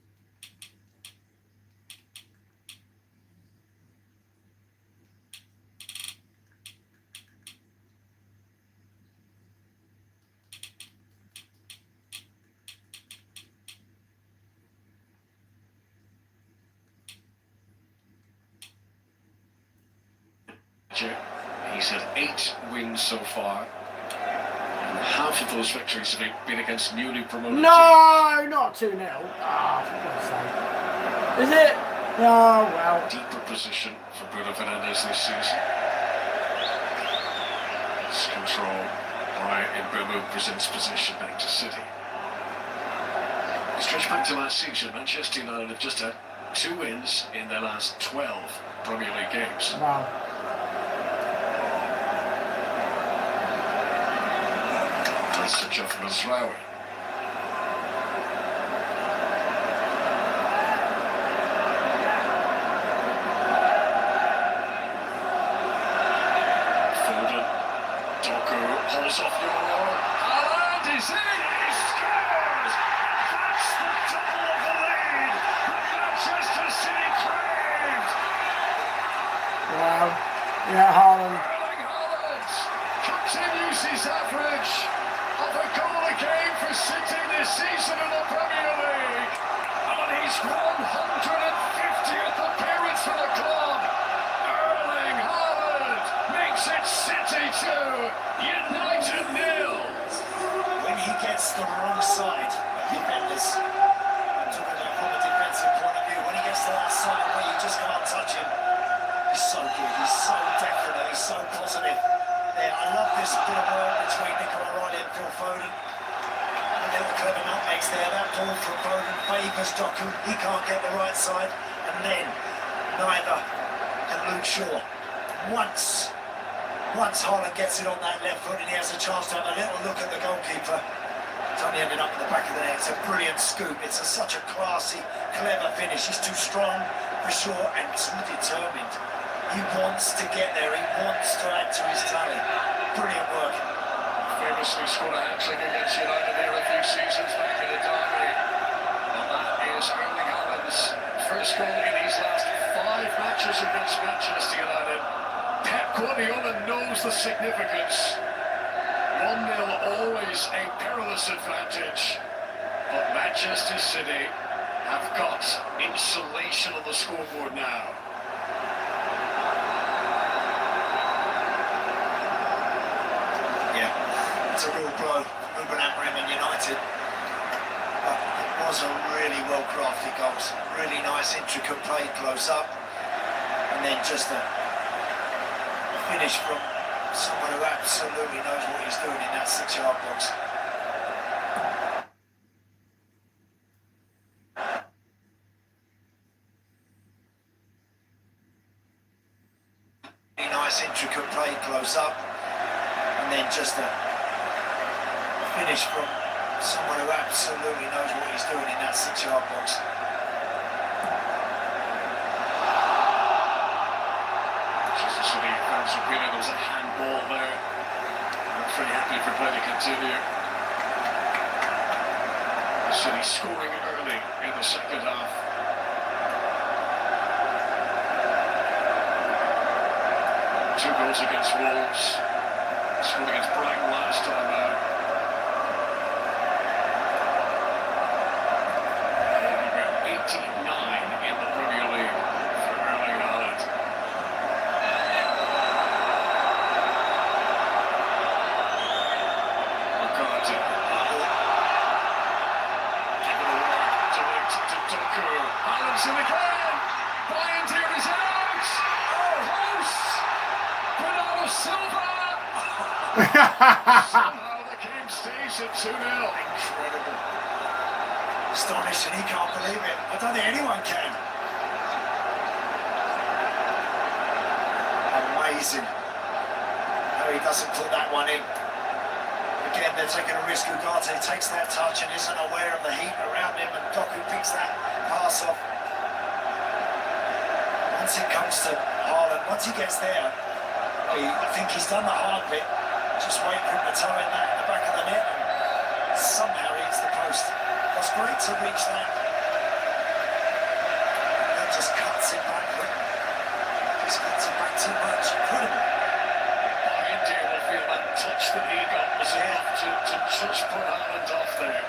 He's had 8 wins so far, and half of those victories have been against newly promoted teams. No, not 2-0. Ah, for God's sake. Is it? Oh, well. Deeper position for Bruno Fernandes this season. It's control. Right, Mbeumo presents possession back to City. Stretch back to last season, Manchester United have just had 2 wins in their last 12 Premier League games. Wow. That's the Geoff Mazraoui. Foden, Doku holds off Euro. Haaland is in, he scores! That's the double of the lead that Manchester City craved! Wow. Yeah, Haaland. Erling Haaland continues his average of a goal a game for City this season in the Premier League, and his 150th appearance for the club. Erling Haaland makes it City 2, United 0. When he gets the wrong side of defenders, I'm talking about from a defensive point of view, when he gets to that side where you just can't touch him, he's so good, he's so definite, he's so positive. Yeah, I love this bit of work between Nicola Riley and Phil Foden. A little clever nutmegs there, that ball from Foden favours Doku, he can't get the right side, and then neither can Luke Shaw. Once Haaland gets it on that left foot and he has a chance to have a little look at the goalkeeper, it's only ended up in the back of the net. It's a brilliant scoop, it's such a classy, clever finish. He's too strong for sure and too determined. He wants to get there, he wants to add to his tally. Brilliant work. Famously scored a hat-trick against United here a few seasons back in the derby. And that is Erling Haaland's first goal in his last 5 matches against Manchester United. Pep Guardiola knows the significance. 1-0 always a perilous advantage. But Manchester City have got insulation on the scoreboard now. It's a real blow for Ruben Amorim and United. But it was a really well-crafted goal. Really nice, intricate play close up. And then just a finish from someone who absolutely knows what he's doing in that 6-yard box. Really nice, intricate play close up. And then just a finish from someone who absolutely knows what he's doing in that 6-yard box. Manchester City fans agreement there was a handball there. I'm pretty happy for play to continue. City scoring early in the second half. Two goals against Wolves. Scored against Brighton last time out. Number 89 in the Premier League for Erling Haaland. McCarthy. Given away to Doku. Haaland's in again. Bayern here is out. Close. Bernardo Silva. Somehow the game stays at 2-0. Incredible. Astonishing, he can't believe it. I don't think anyone can. Amazing. No, he doesn't put that one in. Again, they're taking a risk. Ugarte takes that touch and isn't aware of the heat around him, and Doku picks that pass off. Once it comes to Haaland, once he gets there, I think he's done the hard bit. Just wait for him to toe in that in the back of the net, and somehow he hits the post. It was great to reach that. That just cuts it back. Just cuts it back too much. Incredible. Bayern will feel that touch that he got was enough to just put Haaland off there.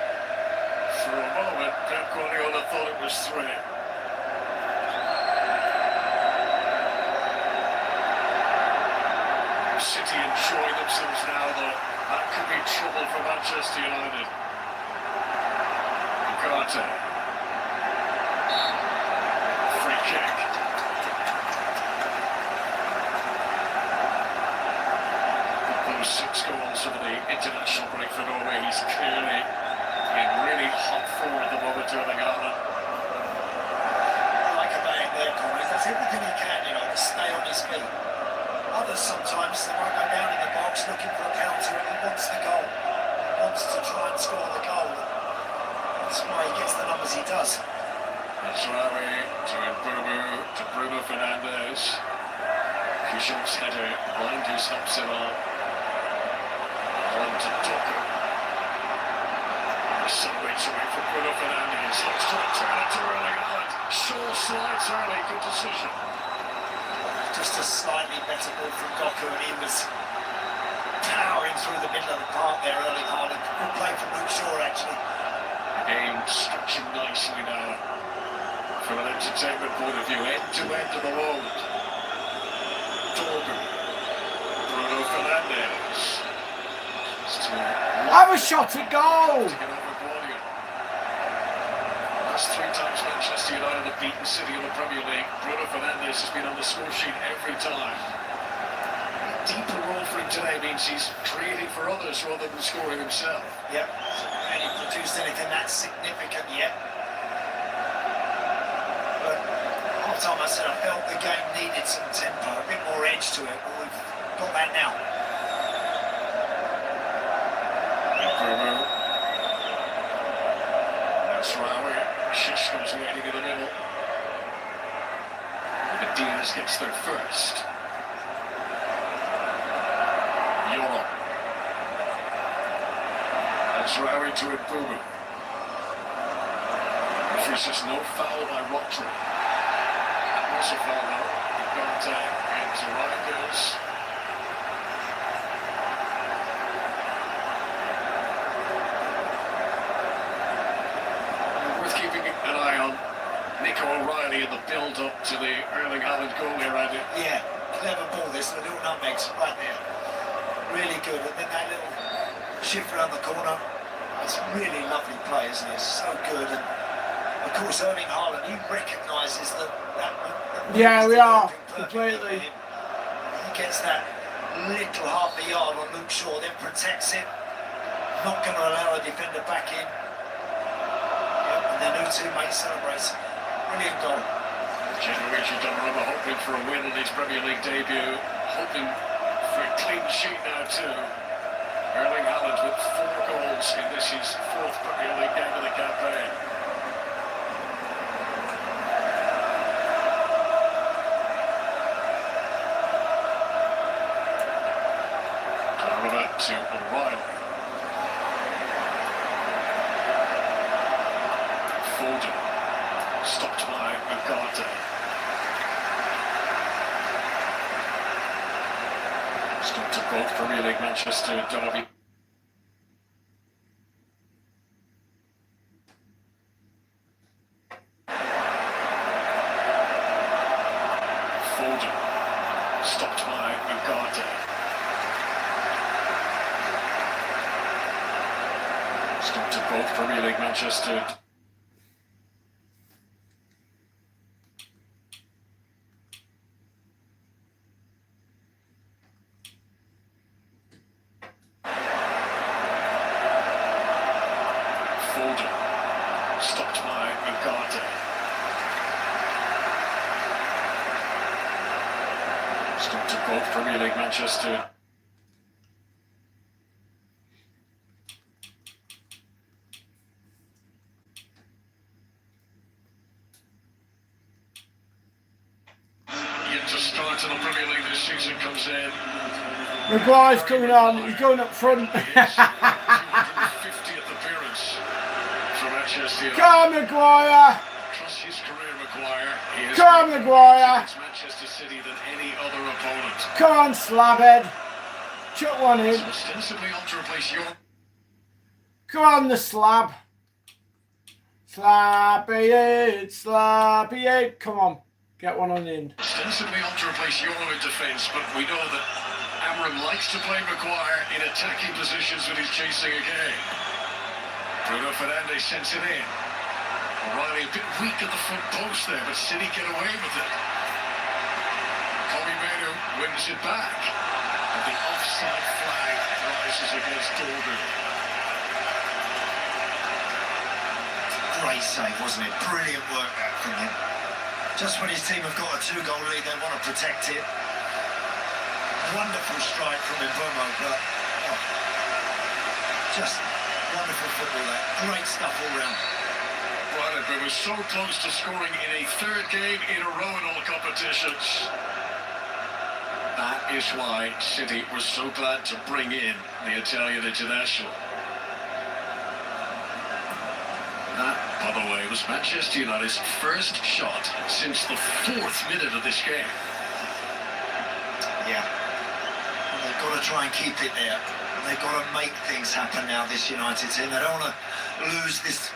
For a moment, Pep Guardiola thought it was 3. City enjoying themselves now, though. That could be trouble for Manchester United. Ugarte. Free kick. Those 6 goals over the international break for Norway. He's clearly in really hot form at the moment, Erling Haaland. Like a man there, Conor. He does everything he can, to stay on his feet. Others sometimes they won't go down in the box looking for a counter, and he wants the goal. He wants to try and score the goal. That's why he gets the numbers he does. Azraoui to Mbumu to Bruno Fernandes. Kishop's header, Reinders helps him on. On to Doku. Accelerates away from Bruno Fernandes. Looks to return it to Erling Haaland. Shaw slides early, good decision. Just a slightly better ball from Doku, and he was powering through the middle of the park there, Erling Haaland. Good play from Luke Shaw, actually. Game stretching nicely now. From an entertainment point of view, end to end of the road. Doku. Bruno Fernandes. Have a shot at goal. To get over Guardiola. Last 3 times Manchester United have beaten City in the Premier League, Bruno Fernandes has been on the score sheet every time. A deeper role for him today means he's creating for others rather than scoring himself. Yep, hasn't really produced anything that significant yet. But half time I said I felt the game needed some tempo, a bit more edge to it, but we've got that now. Bruno. That's Azraoui. Shishko's waiting in the middle. The Diaz gets there first. Yoro. Azraoui to Mbumu. Referee says no foul by Rodri. That was a foul now. Ugarte into Reinders. Keeping an eye on Nico O'Reilly in the build-up to the Erling Haaland goal here, Andy. Yeah, clever ball this, the little nutmegs right there. Really good, and then that little shift around the corner. It's really lovely play, isn't it? So good, and of course Erling Haaland, he recognises that Yeah, we are, completely. He gets that little half a yard on Luke Shaw, then protects it. Not going to allow a defender back in. And their new teammate celebrates. Brilliant goal. Gianluigi Donnarumma hoping for a win in his Premier League debut, hoping for a clean sheet now too. Erling Haaland with 4 goals in this his 4th Premier League game of the campaign. Donnarumma to O'Reilly. Foden. Stopped by Ugarte. Stop to both Premier League Manchester derby. Foden. Stopped by Ugarte. Stop to both Premier League Manchester. Foden. Stopped by Ugarte. Stop to both Premier League Manchester. Yet to start in the Premier League this season comes in. Maguire's coming on. He's going up front. 250th appearance for Manchester United. Come on, Maguire. Across his career, Maguire, he has Come on, played Maguire. against Manchester City than any other opponent. Come on, Slabhead. Chuck one in. So ostensibly on to replace your Come on, the slab. Slappy it, slappy it. Come on, get one on in. ostensibly on to replace your defence, but we know that Amram likes to play Maguire in attacking positions when he's chasing a game. Bruno Fernandes sends it in. O'Reilly a bit weak at the front post there, but City get away with it. Kobe Manu wins it back. And the offside flag rises against Dorgu. Great save, wasn't it? Brilliant work that from him. Just when his team have got a 2-goal lead, they want to protect it. Wonderful strike from Mbeumo, but just wonderful football there. Great stuff all round. Well, it was so close to scoring in a third game in a row in all competitions. That is why City was so glad to bring in the Italian international. That, by the way, was Manchester United's first shot since the 4th minute of this game. Yeah. And they've got to try and keep it there. They've got to make things happen now, this United team. They don't want to lose this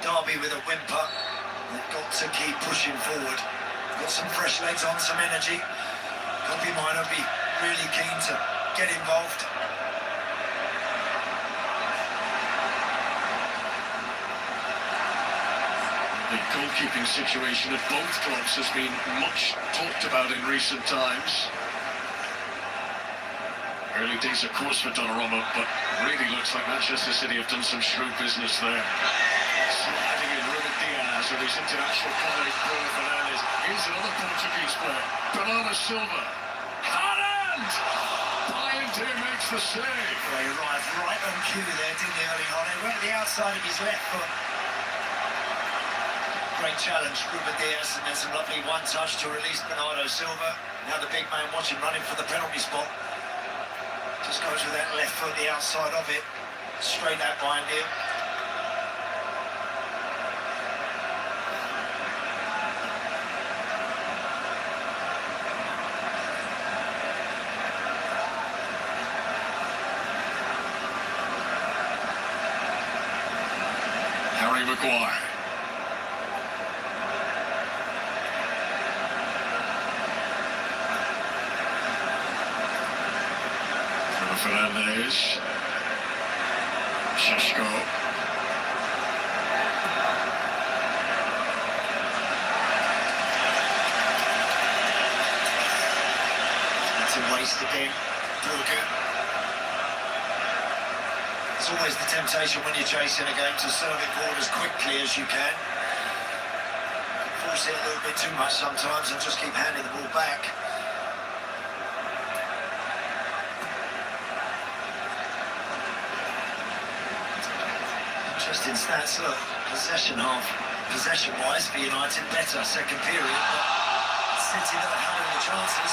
derby with a whimper. They've got to keep pushing forward. Got some fresh legs on, some energy. Kobe Manu be really keen to get involved. The goalkeeping situation at both clubs has been much talked about in recent times. Early days, of course, for Donnarumma, but really looks like Manchester City have done some shrewd business there. Sliding in Ruben Diaz with his international colleague Bruno Fernandes. Here's another Portuguese player, Bernardo Silva. Haaland! Pioneer makes the save. Well, he arrived right on cue there, didn't he, early on? He went to the outside of his left foot. Great challenge, Ruben Diaz, and there's a lovely one-touch to release Bernardo Silva. Now the big man watching running for the penalty spot. Just goes with that left foot, the outside of it. Straight out behind him. Harry Maguire. Fernandes. Sheshko. It's a waste again. Dorgu. It's always the temptation when you're chasing a game to serve it forward as quickly as you can. Force it a little bit too much sometimes and just keep handing the ball back. Interesting stats, look, possession-wise for United, better second period, but City that are having the chances.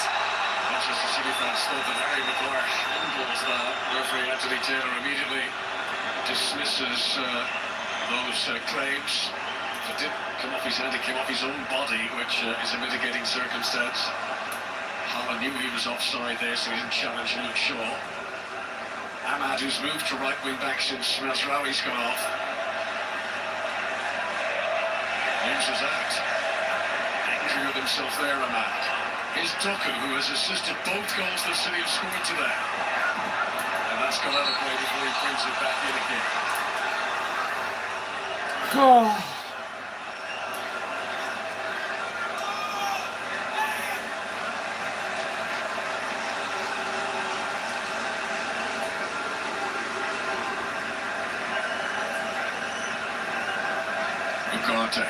Manchester City fans thought that Harry Maguire handles that. Referee Anthony Taylor immediately dismisses those claims. If it did come off his hand, it came off his own body, which is a mitigating circumstance. Haaland knew he was offside there, so he didn't challenge Luke Shaw. Ahmad, who's moved to right wing back since Mazraoui's gone off. Loses out. Angry with himself there, Ahmad. Here's Doku, who has assisted both goals that City have scored today. And that's gone out of play before he brings it back in again. Oh. Ugarte.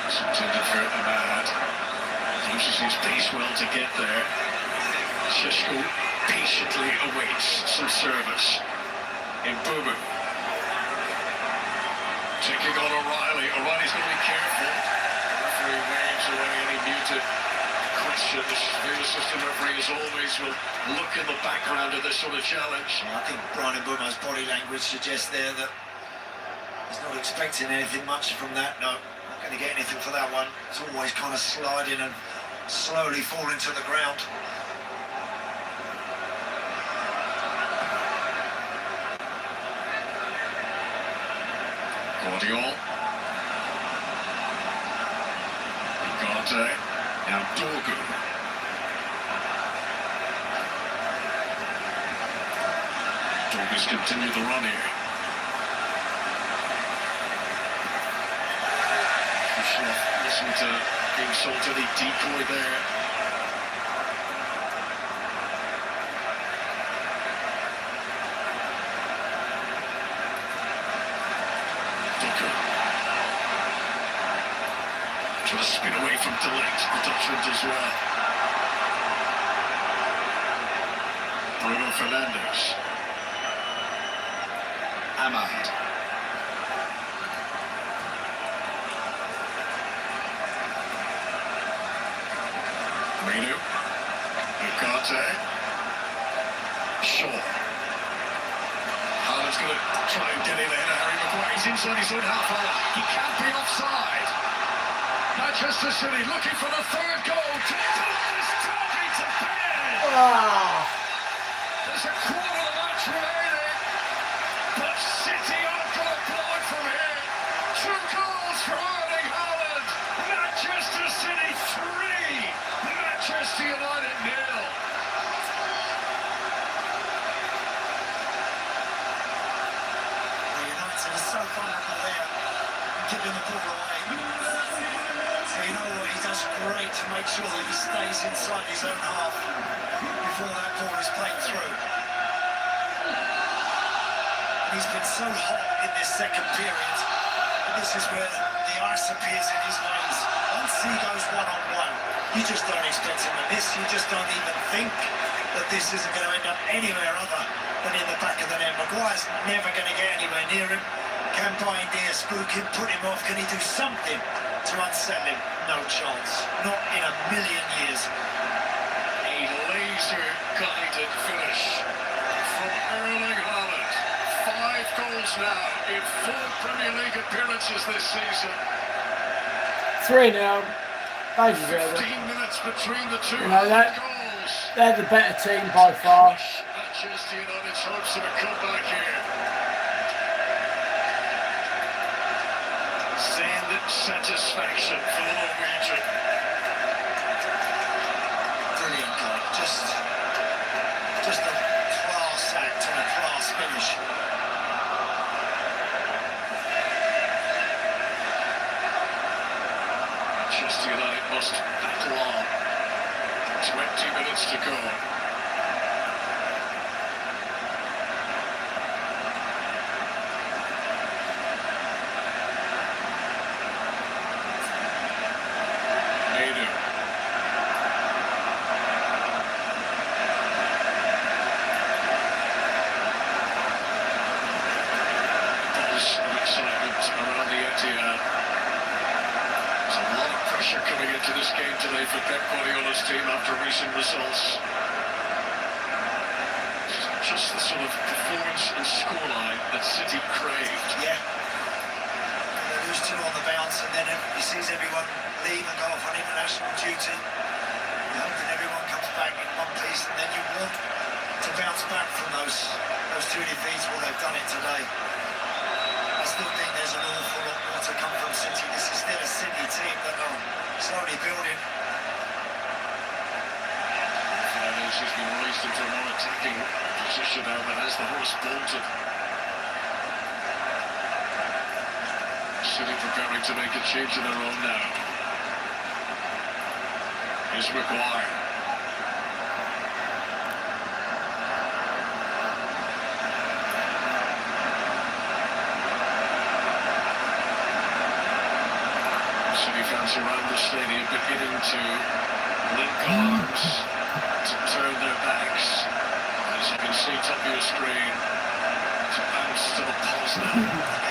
It's intended for Ahmad. Uses his pace well to get there. Sheshko patiently awaits some service. In Bubu. Taking on O'Reilly. O'Reilly's going to be careful. Referee waves away any muted questions. The assistant referee, as always, will look in the background of this sort of challenge. I think Brian Mbuma's body language suggests there that he's not expecting anything much from that. No, not going to get anything for that one. It's always kind of sliding and slowly falling to the ground. Guardiola. Ugarte. Now Dogu. Dogu's continued the run here. Listen to being sold to the decoy there. Trying to spin away from Delect, the Dutchland as well. Bruno Fernandes. Ahmad. Reno. Ugarte. Shaw. Haaland's going to try and get in there to Harry Maguire. He's inside his own half. He can't be offside. Manchester City looking for the third goal. It's talking to bed. There's a quarter of the match remaining, but City aren't going to blow it from here. 2 goals for Erling Haaland. Manchester City 3, Manchester United 0. United are so vulnerable there, giving the ball away. You know what, he does great to make sure that he stays inside his own half before that ball is played through. He's been so hot in this second period, and this is where the ice appears in his veins. Once he goes one-on-one, you just don't expect him to miss. You just don't even think that this isn't going to end up anywhere other than in the back of the net. Maguire's never going to get anywhere near him. Can Brian Deere spook him, put him off? Can he do something to unsettle him? No chance. Not in a million years. A laser-guided finish from Erling Haaland. 5 goals now in 4 Premier League appearances this season. 3-0. They deserve 15 it. minutes between the two goals. They're the better team by far. Manchester United's hopes of a comeback here. Send satisfaction for the Norwegian. Brilliant goal. Just a class act and a class finish. Manchester United must battle on. 20 minutes to go. This game today for Pep Guardiola's team after recent results. Just the sort of performance and scoreline that City craved. Yeah. They lose 2-0 and then he sees everyone leave and go off on international duty. You hope that everyone comes back in one piece, and then you want to bounce back from those two defeats. Well, they've done it today. I still think there's an awful lot more to come from City. This is still a City team that are slowly building. He's been released into a more attacking position now, but as the horse bolted. City preparing to make a change of their own now. Here's Maguire. City fans around the stadium beginning to link arms, to turn their backs. As you can see top of your screen, to bounce to the pulse now.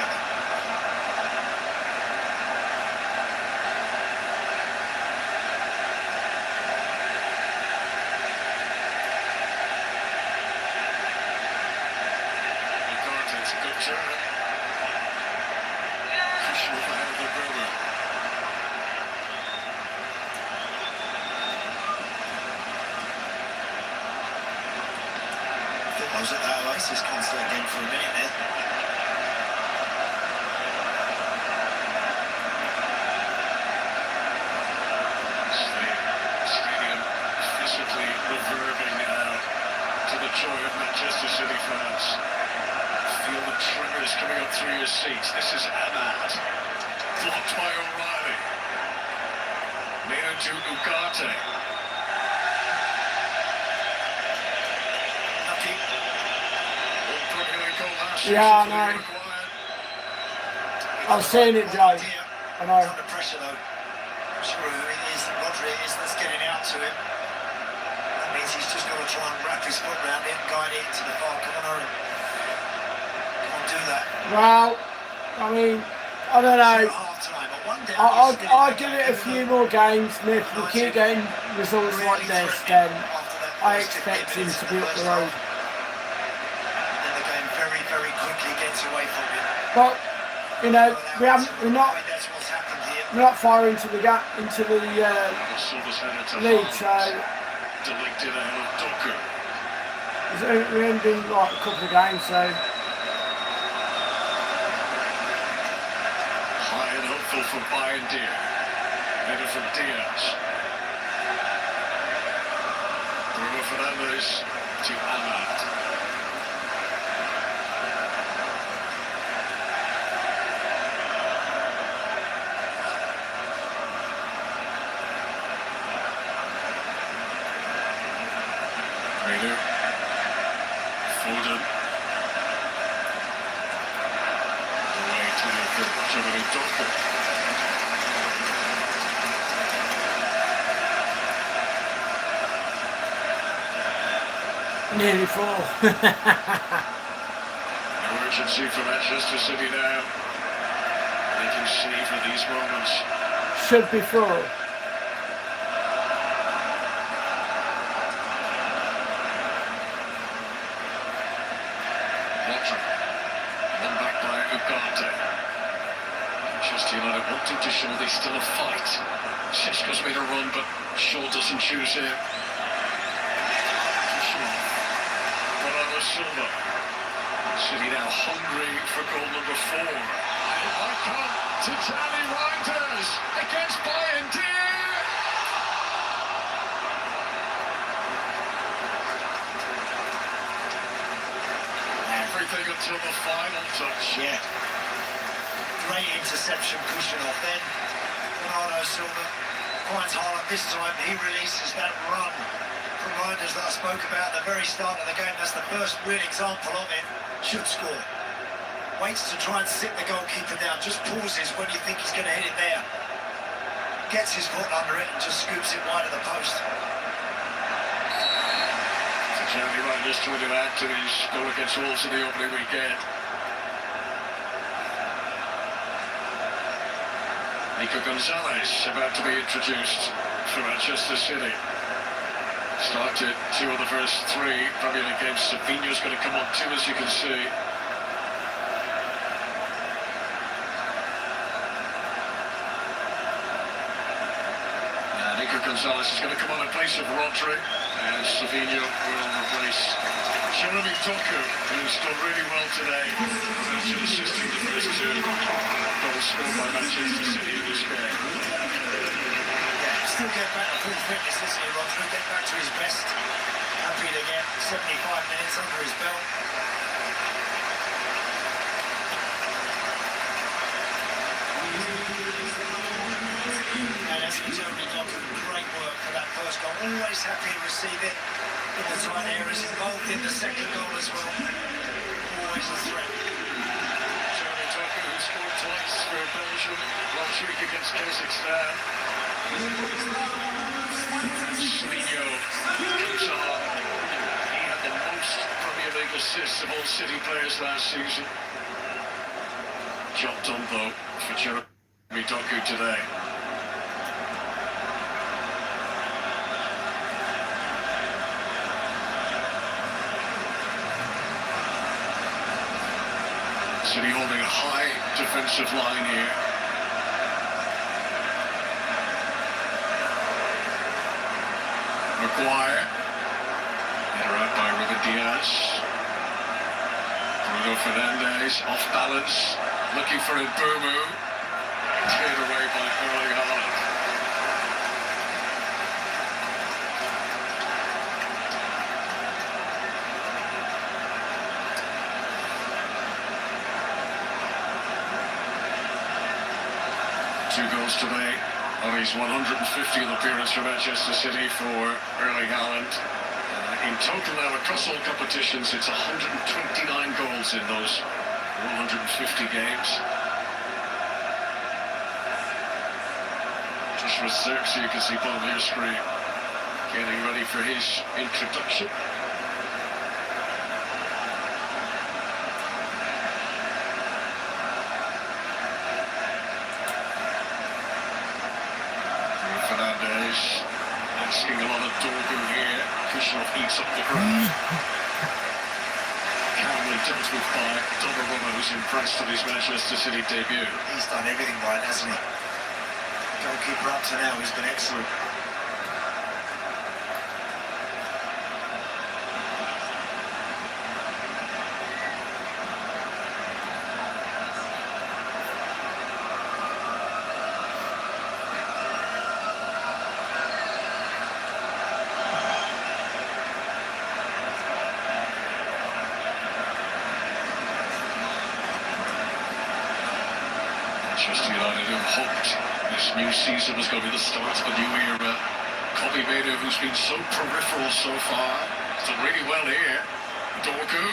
I was at that Oasis concert again for a minute there. The stadium physically reverbing now to the joy of Manchester City fans. Feel the tremors coming up through your seats. This is Ahmad, blocked by O'Reilly. Made to Ugarte. Yeah, I know. I've seen it, Joe. I know. Under pressure, though. I'm sure who it is, Rodri it is that's getting out to him. That means he's just got to try and wrap his foot around it and guide it into the far corner. Come on, do that. Well, I mean, I don't know. I'll give it a few more games, and if we keep getting results like this, then I expect him to be up the road. Very quickly gets away from it. But you know, we're not far into the gap into the league, so we've only been like a couple of games, so. High and hopeful for Bayern Deer. Header from Diaz. Bruno Fernandes to Ahmad. Foden. Away to the Germany Docker. Nearly 4. No urgency for Manchester City now. They can savor these moments. Should be 4. United wanting to show there's still a fight. Šeško's made a run, but Shaw doesn't choose him. Bernardo Silva. City now hungry for goal number 4. Icon to Tally Reinders against Bayern Deer. Everything until the final touch. Yeah. Great interception, pushing off then. Bernardo Silva finds Haaland this time. He releases that run from Reinders that I spoke about at the very start of the game. That's the first real example of it. Should score. Waits to try and sit the goalkeeper down. Just pauses when you think he's going to hit it there. Gets his foot under it and just scoops it wide of the post. Jeremy Reinders trying to add to his goal against Wolves in the opening weekend. Nico Gonzalez about to be introduced for Manchester City. Started 2 of the first 3 Premier League games. Savinho's going to come on 2, as you can see. Gonzalez is going to come on in place of Rodri, and Savinho will replace Jeremy Doku, who's done really well today, actually assisting the first two goals scored by Manchester City in this game. Yeah, still get back to full fitness this year, Rodri. Get back to his best. Happy to get 75 minutes under his belt. And that's for Jeremy Doku. Great work for that first goal. Always happy to receive it in the tight areas. Involved in the second goal as well. Always a threat. Jeremy Doku, who scored twice for Belgium last week against Kazakhstan. Savinho comes on. He had the most Premier League assists of all City players last season. Job done though for Jeremy Doku today. City holding a high defensive line here. Maguire. Header out by Ruben Diaz. Bruno Fernandes off balance. Looking for Mbumu. Cleared away by Erling Haaland. Two goals today on his 150th appearance for Manchester City for Erling Haaland. In total now across all competitions, it's 129 goals in those 150 games. Joshua Zirkzee, you can see bottom of your screen, getting ready for his introduction. Fernandes asking a lot of Dorgu here. Kushnov eats up the ground. Calmly dealt with by Donnarumma, who's impressed with his Manchester City debut. He's done everything right, hasn't he? Goalkeeper up to now, he's been excellent. Manchester United have hoped this new season was going to be the start of a new era. Kobe Manu, who's been so peripheral so far, has done really well here. Dorgu,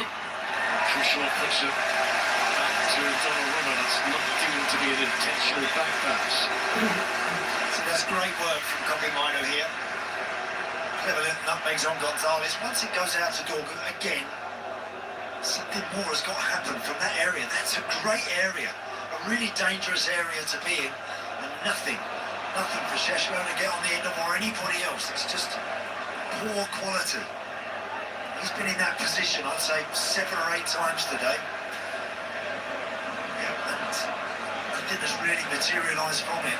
Kushnov puts it back to Donnarumma. That's not deemed to be an intentional back pass. So that's great work from Kobe Manu here. Clever little nutmegs on Gonzalez. Once it goes out to Dorgu again, something more has got to happen from that area. That's a great area. A really dangerous area to be in, and nothing for Šeško to get on the end of or anybody else. It's just poor quality. He's been in that position, I'd say, 7 or 8 times today. Yeah, and nothing has really materialised from it.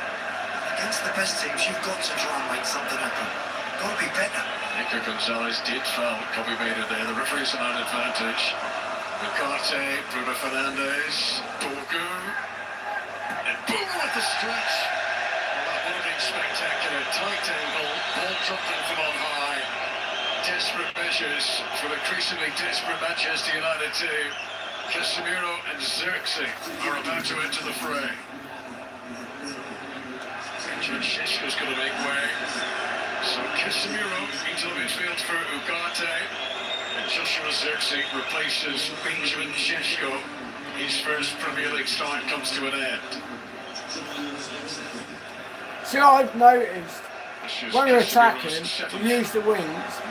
Against the best teams, you've got to try and make something happen. Got to be better. Nico Gonzalez did foul Kobe Manu there. The referee's an advantage. Ugarte, Bruno Fernandes, Dorgu, and boom with the stretch. Well, that would have been spectacular. Tight angle, ball dropped in from on high. Desperate measures for the increasingly desperate Manchester United team. Casemiro and Zirkzee are about to enter the fray. Šeško's going to make way. So Casemiro into the midfield for Ugarte. And Joshua Zirkzee replaces Benjamin Šeško. His first Premier League start comes to an end. See, I've noticed when we're attacking, we use the wings,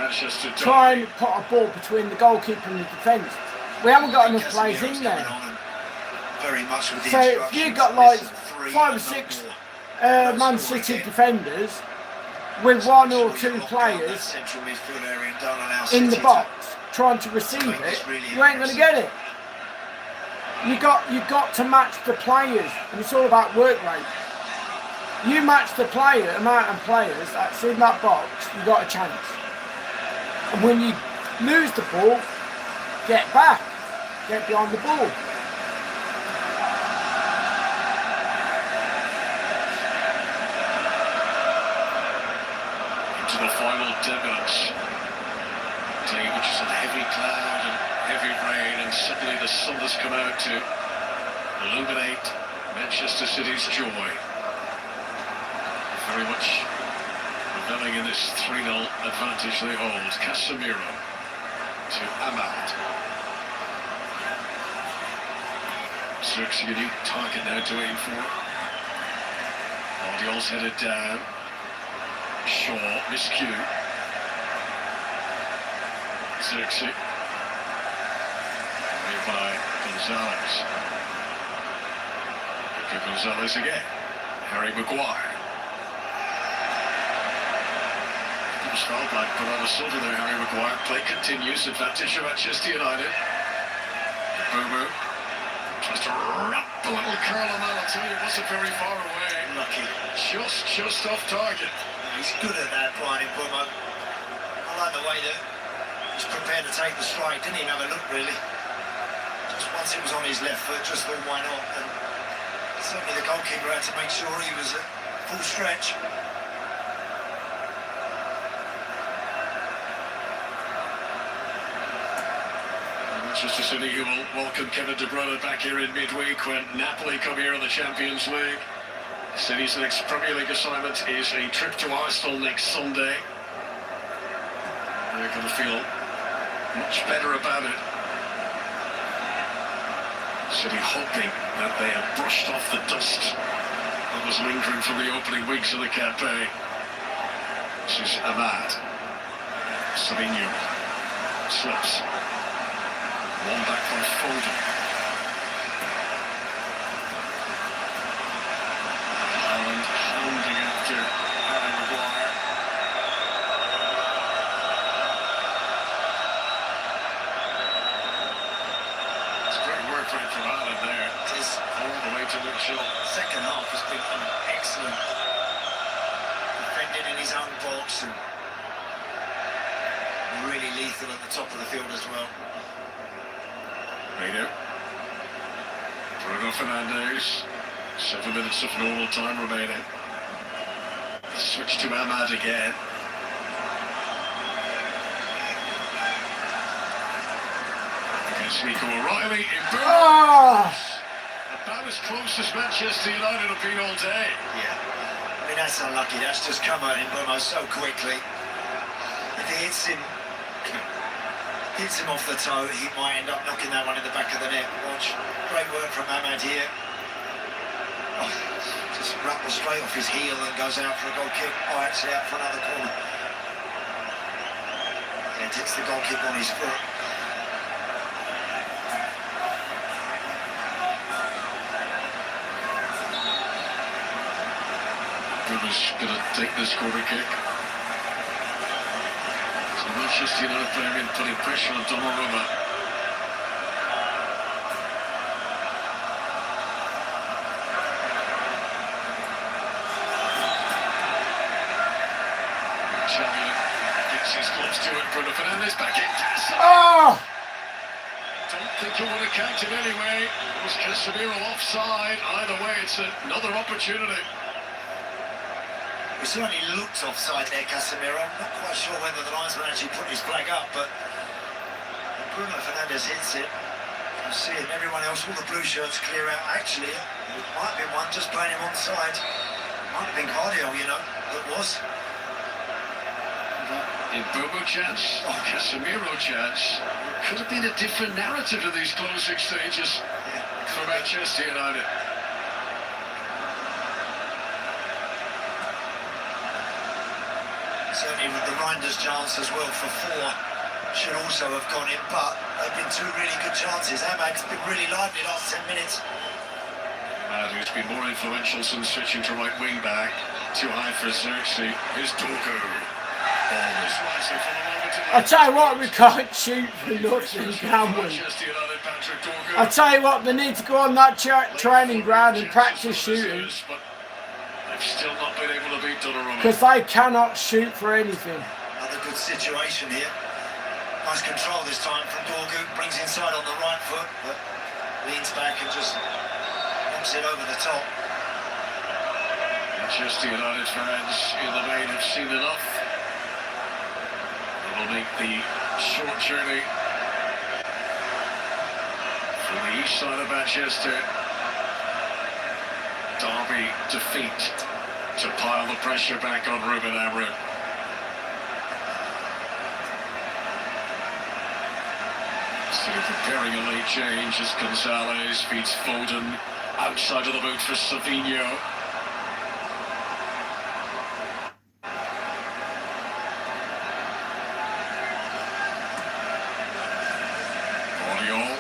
try and put a ball between the goalkeeper and the defence. We haven't got enough players in there. Very much with the So if you've got like 5 or 6 Man City defenders with 1 or 2 players in the box trying to receive it, you ain't going to get it. You got to match the players, and it's all about work rate. You match the amount of players that's in that box, you got a chance. And when you lose the ball, get back, get behind the ball. Into the final 10 minutes. Day which is a heavy cloud and heavy rain, and suddenly the sun has come out to illuminate Manchester City's joy. Very much reveling in this 3-0 advantage they hold. Casemiro to Ahmad. Zirkzee, a new target now to aim for. Guardiola's headed down. Shaw, miscue. Zirkzee. Away by Gonzalez. Look at Gonzalez again. Harry Maguire. It was fouled by Bernardo Silva there, Harry Maguire. Play continues, advantage of Manchester United. Bobo tries to wrap the little curl on that. I'll tell you, it wasn't very far away. Lucky. Just off target. He's good at that, Brian Mbeumo. I like the way that he's prepared to take the strike. Didn't even have a look, really. Just once it was on his left foot, just thought, why not? And certainly the goalkeeper had to make sure he was at full stretch. Manchester City who will welcome Kevin De Bruyne back here in midweek when Napoli come here in the Champions League. City's next Premier League assignment is a trip to Arsenal next Sunday. They're going to feel much better about it. City hoping that they have brushed off the dust that was lingering from the opening weeks of the campaign. This is Ahmad. Savinho slips. One back by Foden. Haaland hounding after Harry Maguire. It's great work from Haaland there. It is. All the way to Luke Shaw. Second half has been excellent. Defending in his own box and really lethal at the top of the field as well. Reno. Bruno Fernandes. 7 minutes of normal time remaining. Switch to Ahmad again. Against Nico O'Reilly in Ah! About as close as Manchester United have been all day. Yeah. I mean, that's unlucky. That's just come out in Mbeumo so quickly. If he hits him off the toe, he might end up knocking that one in the back of the net. Watch. Great work from Ahmad here. Oh, just rattles straight off his heel and goes out for a goal kick. Oh, actually out for another corner. And hits the goal kick on his foot. Bruno's going to take this corner kick. Manchester United player in putting pressure on Donnarumma. Xavi gets his gloves to it. Bruno Fernandes back in. Oh! Don't think it would have counted anyway. Was Casemiro offside? Either way, it's another opportunity. He certainly looked offside there, Casemiro. I'm not quite sure whether the linesman actually put his flag up, but Bruno Fernandes hits it. You see it, everyone else, all the blue shirts clear out. Actually, it might have been one just playing him onside. Might have been Guardiola, you know, that was. In Bobo chance, Casemiro chance. Could have been a different narrative to these closing stages for Manchester United. Certainly with the Reinders chance as well for 4 should also have gone in, but they've been 2 really good chances. Ahmad's been really lively last 10 minutes. Ahmad, who's been more influential since switching to right wing back. Too high for Zirkzee. Here's Doku. Always rising for the moment. I tell you what, we can't shoot for nothing, can we? Manchester United, Patrick I Doku. tell you what, they need to go on that training ground and practice shooting. But They've still not been able to beat Donnarumma. Because they cannot shoot for anything. Another good situation here. Nice control this time from Dorgu. Brings inside on the right foot, but leans back and just knocks it over the top. Manchester United fans in the main have seen enough. They will make the short journey from the east side of Manchester. Derby defeat to pile the pressure back on Ruben Amorim. Still preparing a late change as Gonzalez feeds Foden outside of the boot for Savinho. Guardiola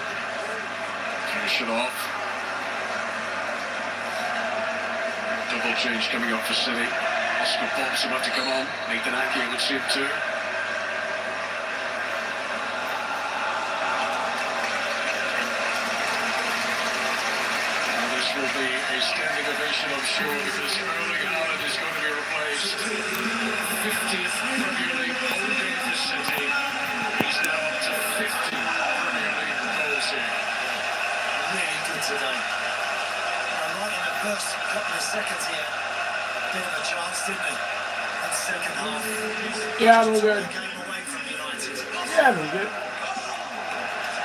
finish it off. Double change coming up for City. Oscar Bob's about to come on. Nathan Ake would seem to. This will be a standing ovation, I'm sure, because Erling Haaland is going to be replaced. 50th Premier League home game for City. He's now up to 50 Premier League goals here. Really good today. Right in the first couple of seconds here, bit of a chance, didn't he? And second half, Yeah, we're good. game away from United. Yeah, we're good.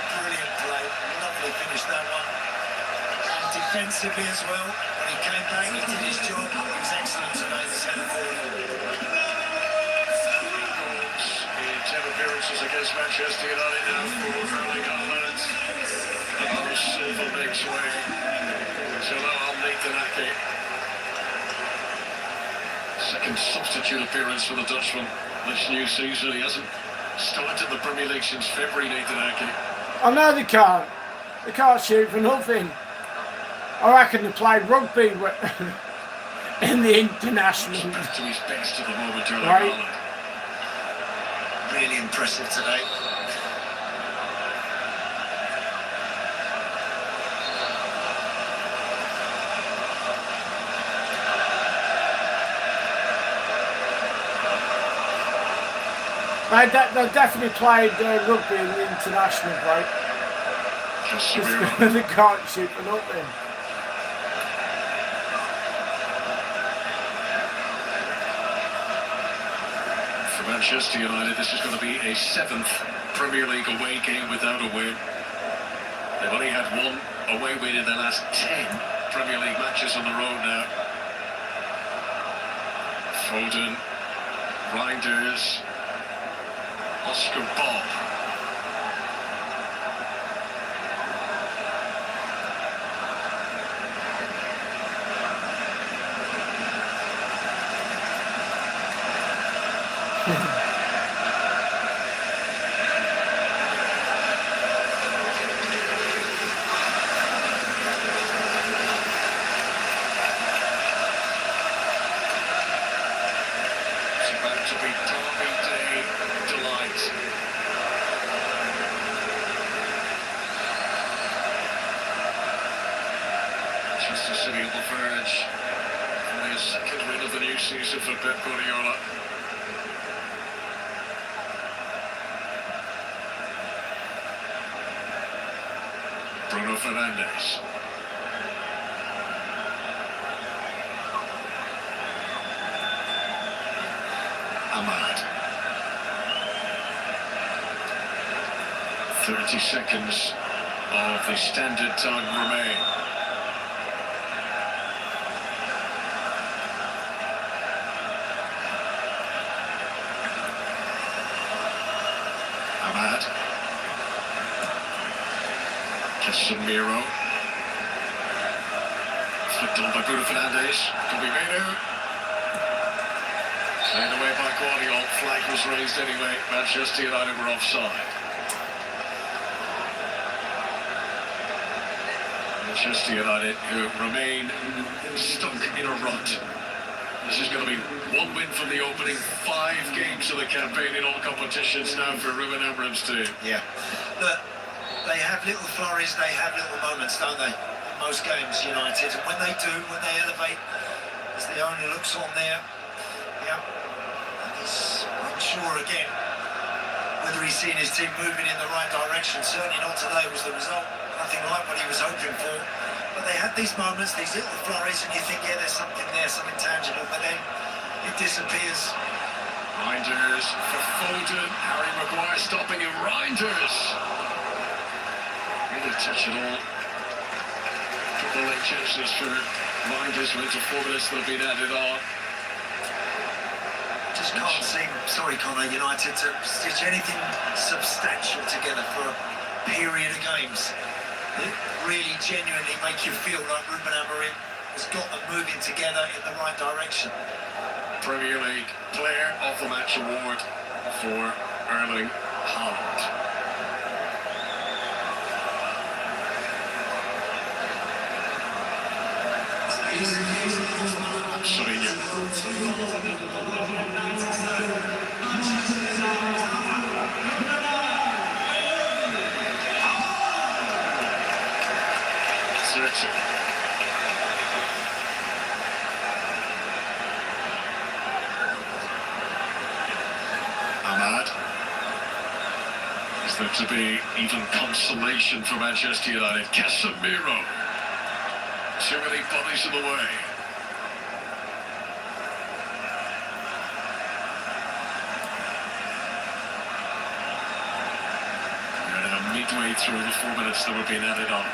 Brilliant play, lovely finish that one. And defensively as well, when he came back, he did his job. He was excellent today, the centre forward. In 10 appearances against Manchester United now for Erling Haaland. Another silver makes way. So now Nathan Ake. Second substitute appearance for the Dutchman this new season. He hasn't started the Premier League since February, Nathan Ake. I know they can't. They can't shoot for nothing. I reckon they play rugby in the international. Back to his best at the moment, Erling Right. Haaland. Really impressive today. They definitely played rugby in the international break. Casemiro. They can't shoot for nothing. For Manchester United, this is going to be a 7th Premier League away game without a win. They've only had one away win in their last 10 Premier League matches on the road now. Foden, Reinders, Oscar Bob. It's about to be Derby Day delight. Manchester City on the verge. Only a second win of the new season for Pep Guardiola. Bruno Fernandes. Ahmad. 30 seconds of the standard time remain. Ahmad. Casemiro. Flicked on by Bruno Fernandes. Could be Meno. Played away by Guardiola. Flag was raised anyway. Manchester United were offside. Manchester United, who remain stuck in a rut. This is going to be one win from the opening 5 games of the campaign in all competitions now for Ruben Amorim's team. Yeah. Look, they have little flurries, they have little moments, don't they? In most games, United. And when they do, when they elevate as the owner looks on there. Yep. And he's unsure again whether he's seen his team moving in the right direction. Certainly not today was the result. Nothing like what he was hoping for. But they had these moments, these little flurries, and you think, yeah, there's something there, something tangible, but then it disappears. Reinders for Foden. Harry Maguire stopping him. Reinders. Really touch it all. Couple of late chances for Reinders. We're into 4 minutes. They'll be added on. Just can't seem, sorry Connor, United to stitch anything substantial together for a period of games that really genuinely make you feel like Ruben Amorim has got them moving together in the right direction. Premier League Player of the Match award for Erling Haaland. Savinho. Zertzer. Ahmad. Is there to be even consolation for Manchester United? Casemiro. Too many bodies in the way. We're now midway through the 4 minutes that were being added on.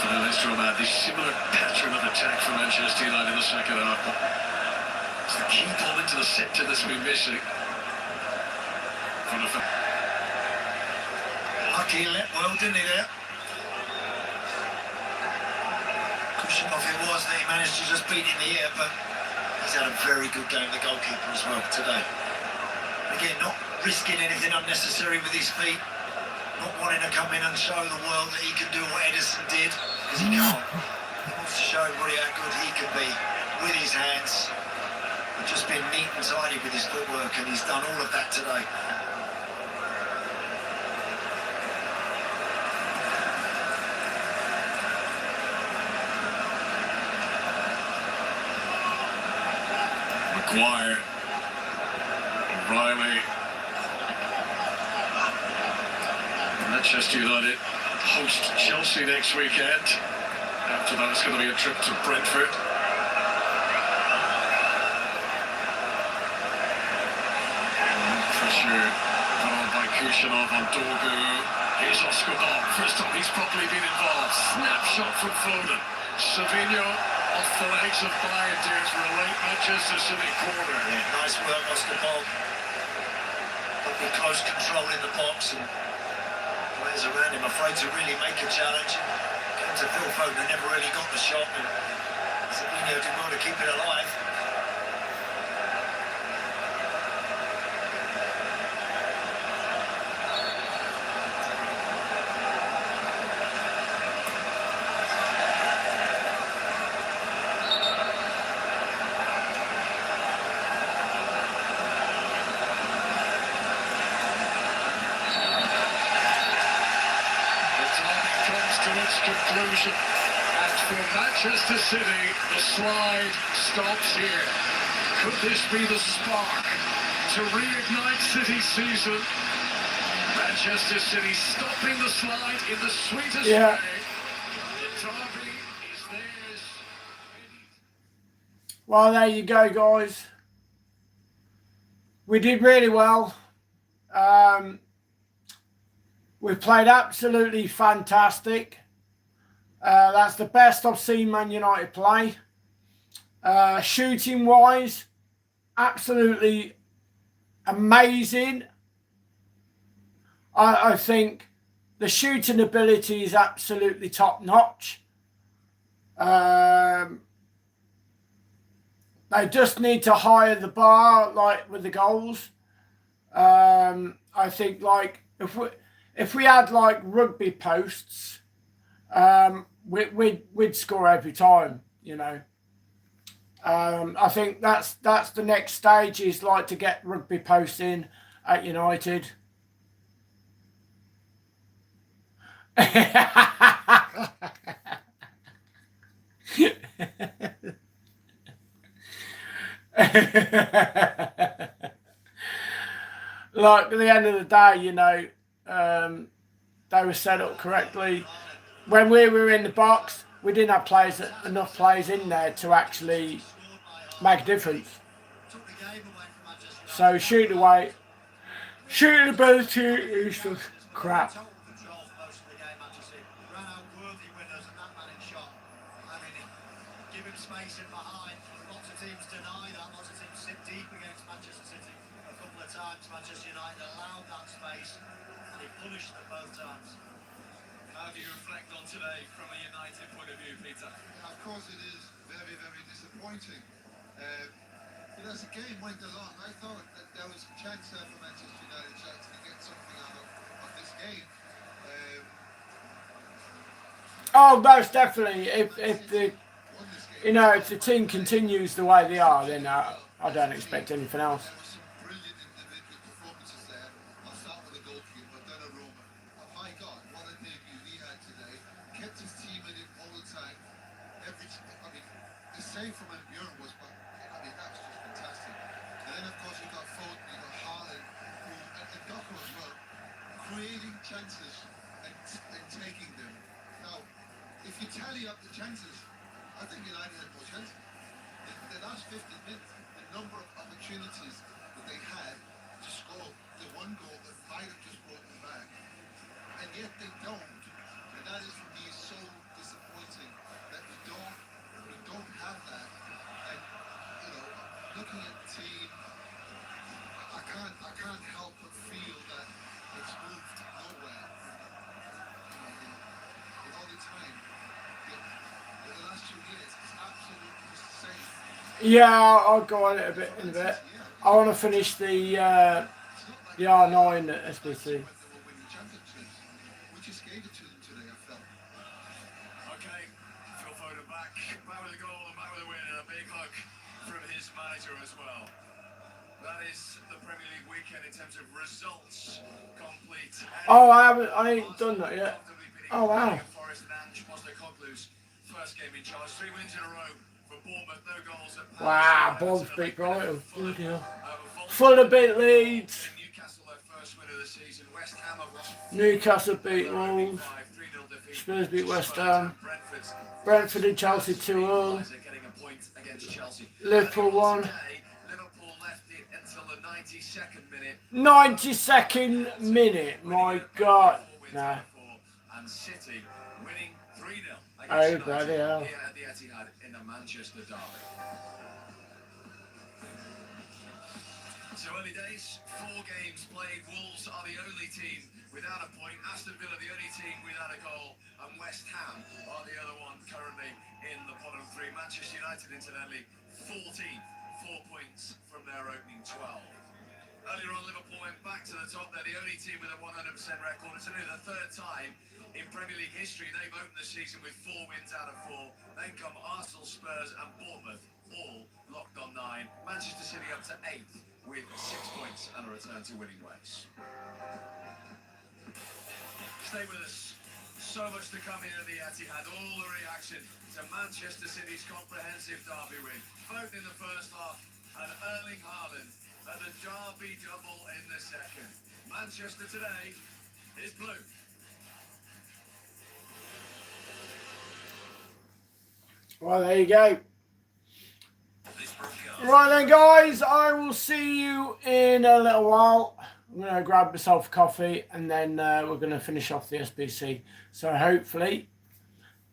For the Leicester Ahmad, this similar pattern of attack from Manchester United in the second half. It's the key ball into the centre that's been missing. From the Lucky he let well, didn't he there? Kushikov it was that he managed to just beat in the air, but he's had a very good game, the goalkeeper as well today. Again, not risking anything unnecessary with his feet, not wanting to come in and show the world that he can do what Edison did, because he can't. He wants to show everybody how good he can be with his hands. He's just been neat and tidy with his footwork, and he's done all of that today. Maguire, O'Reilly. Manchester United host Chelsea next weekend. After that, it's going to be a trip to Brentford. Pressure put on by Kushanov on Dorgu. Here's Oscar Bob. First time he's properly been involved. Snapshot from Foden. Savinho off the legs of Bayern dares for a late Manchester City corner. Yeah, nice work, Oscar Bob. Got the close control in the box, and players around him afraid to really make a challenge. Came to Phil Foden, never really got the shot, and Savinho did well to keep it alive. Conclusion, and for Manchester City the slide stops here. Could this be the spark to reignite City season? Manchester City stopping the slide in the sweetest way. The derby is theirs. Well, there you go, guys. We did really well. We played absolutely fantastic. That's the best I've seen Man United play. Shooting wise, absolutely amazing. I think the shooting ability is absolutely top notch. They just need to higher the bar, like with the goals. I think, like, if we had like rugby posts, we'd score every time, you know. I think that's the next stage, is like to get rugby posts in at United. Like, at the end of the day, you know, they were set up correctly. When we were in the box, we didn't have enough players in there to actually make a difference. So shooting ability is just crap. Space in behind. Lots of teams deny that. Lots of teams sit deep against Manchester City. A couple of times Manchester United allowed that space and they punished them both times. How do you reflect on today from a United point of view, Peter? Of course it is very, very disappointing. But as the game went along, I thought that there was a chance there for Manchester United to actually get something out of this game. Oh, most definitely. If the team continues the way they are, then I don't expect anything else. There were some brilliant individual performances there. I'll start with the goalkeeper, Donnarumma. Oh my God, what a debut he had today. Kept his team in it all the time. The save from Bjorn was, that was just fantastic. And then of course you got Foden, you got Haaland, and Doku as well, creating chances and taking them. Now, if you tally up the chances, I think United had more chances. The last 15 minutes, the number of opportunities that they had to score the one goal that might have just brought them back, and yet they don't. And that is for me so disappointing that we don't have that. And looking at the team, I can't help but feel that it's moved nowhere. In all the time. The last 2 years, it's absolutely the same. Yeah, I'll go on it in a bit. I want to finish the R9 at SBC. We just gave it to them today, I felt. Okay, Phil Foden back with the goal and back with the win, and a big hug from his manager as well. That is the Premier League weekend in terms of results complete. Oh, I ain't done that yet. Oh wow. First game in charge, 3 wins in a row for Bournemouth, no goals at Wow, Bournemouth beat Brighton. Bloody hell. Fulham beat Leeds. Newcastle, their first win of the season. West Ham have lost Newcastle beat Wolves. Spurs beat West Ham. Brentford and Chelsea 2-0. Liverpool won. Liverpool left it until the 92nd minute. 92nd minute, my God. Nah. And City winning 3-0. Oh, bloody hell. Here at the Etihad in the Manchester derby. So early days, 4 games played. Wolves are the only team without a point. Aston Villa the only team without a goal. And West Ham are the other one currently in the bottom 3. Manchester United, incidentally, 14, 4 points from their opening 12. Earlier on, Liverpool went back to the top. They're the only team with a 100% record. It's only the 3rd time in Premier League history they've opened the season with 4 wins out of 4. Then come Arsenal, Spurs and Bournemouth, all locked on 9. Manchester City up to 8th with 6 points and a return to winning ways. Stay with us. So much to come here at the Etihad. All the reaction to Manchester City's comprehensive derby win. Both in the first half and Erling Haaland at the derby double in the second. Manchester today is blue. Well, there you go. Right then, guys, I will see you in a little while. I'm going to grab myself a coffee and then we're going to finish off the SBC. So hopefully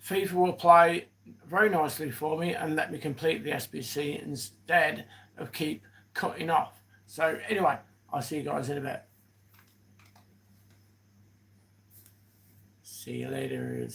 FIFA will play very nicely for me and let me complete the SBC instead of keep cutting off. So anyway, I'll see you guys in a bit. See you later.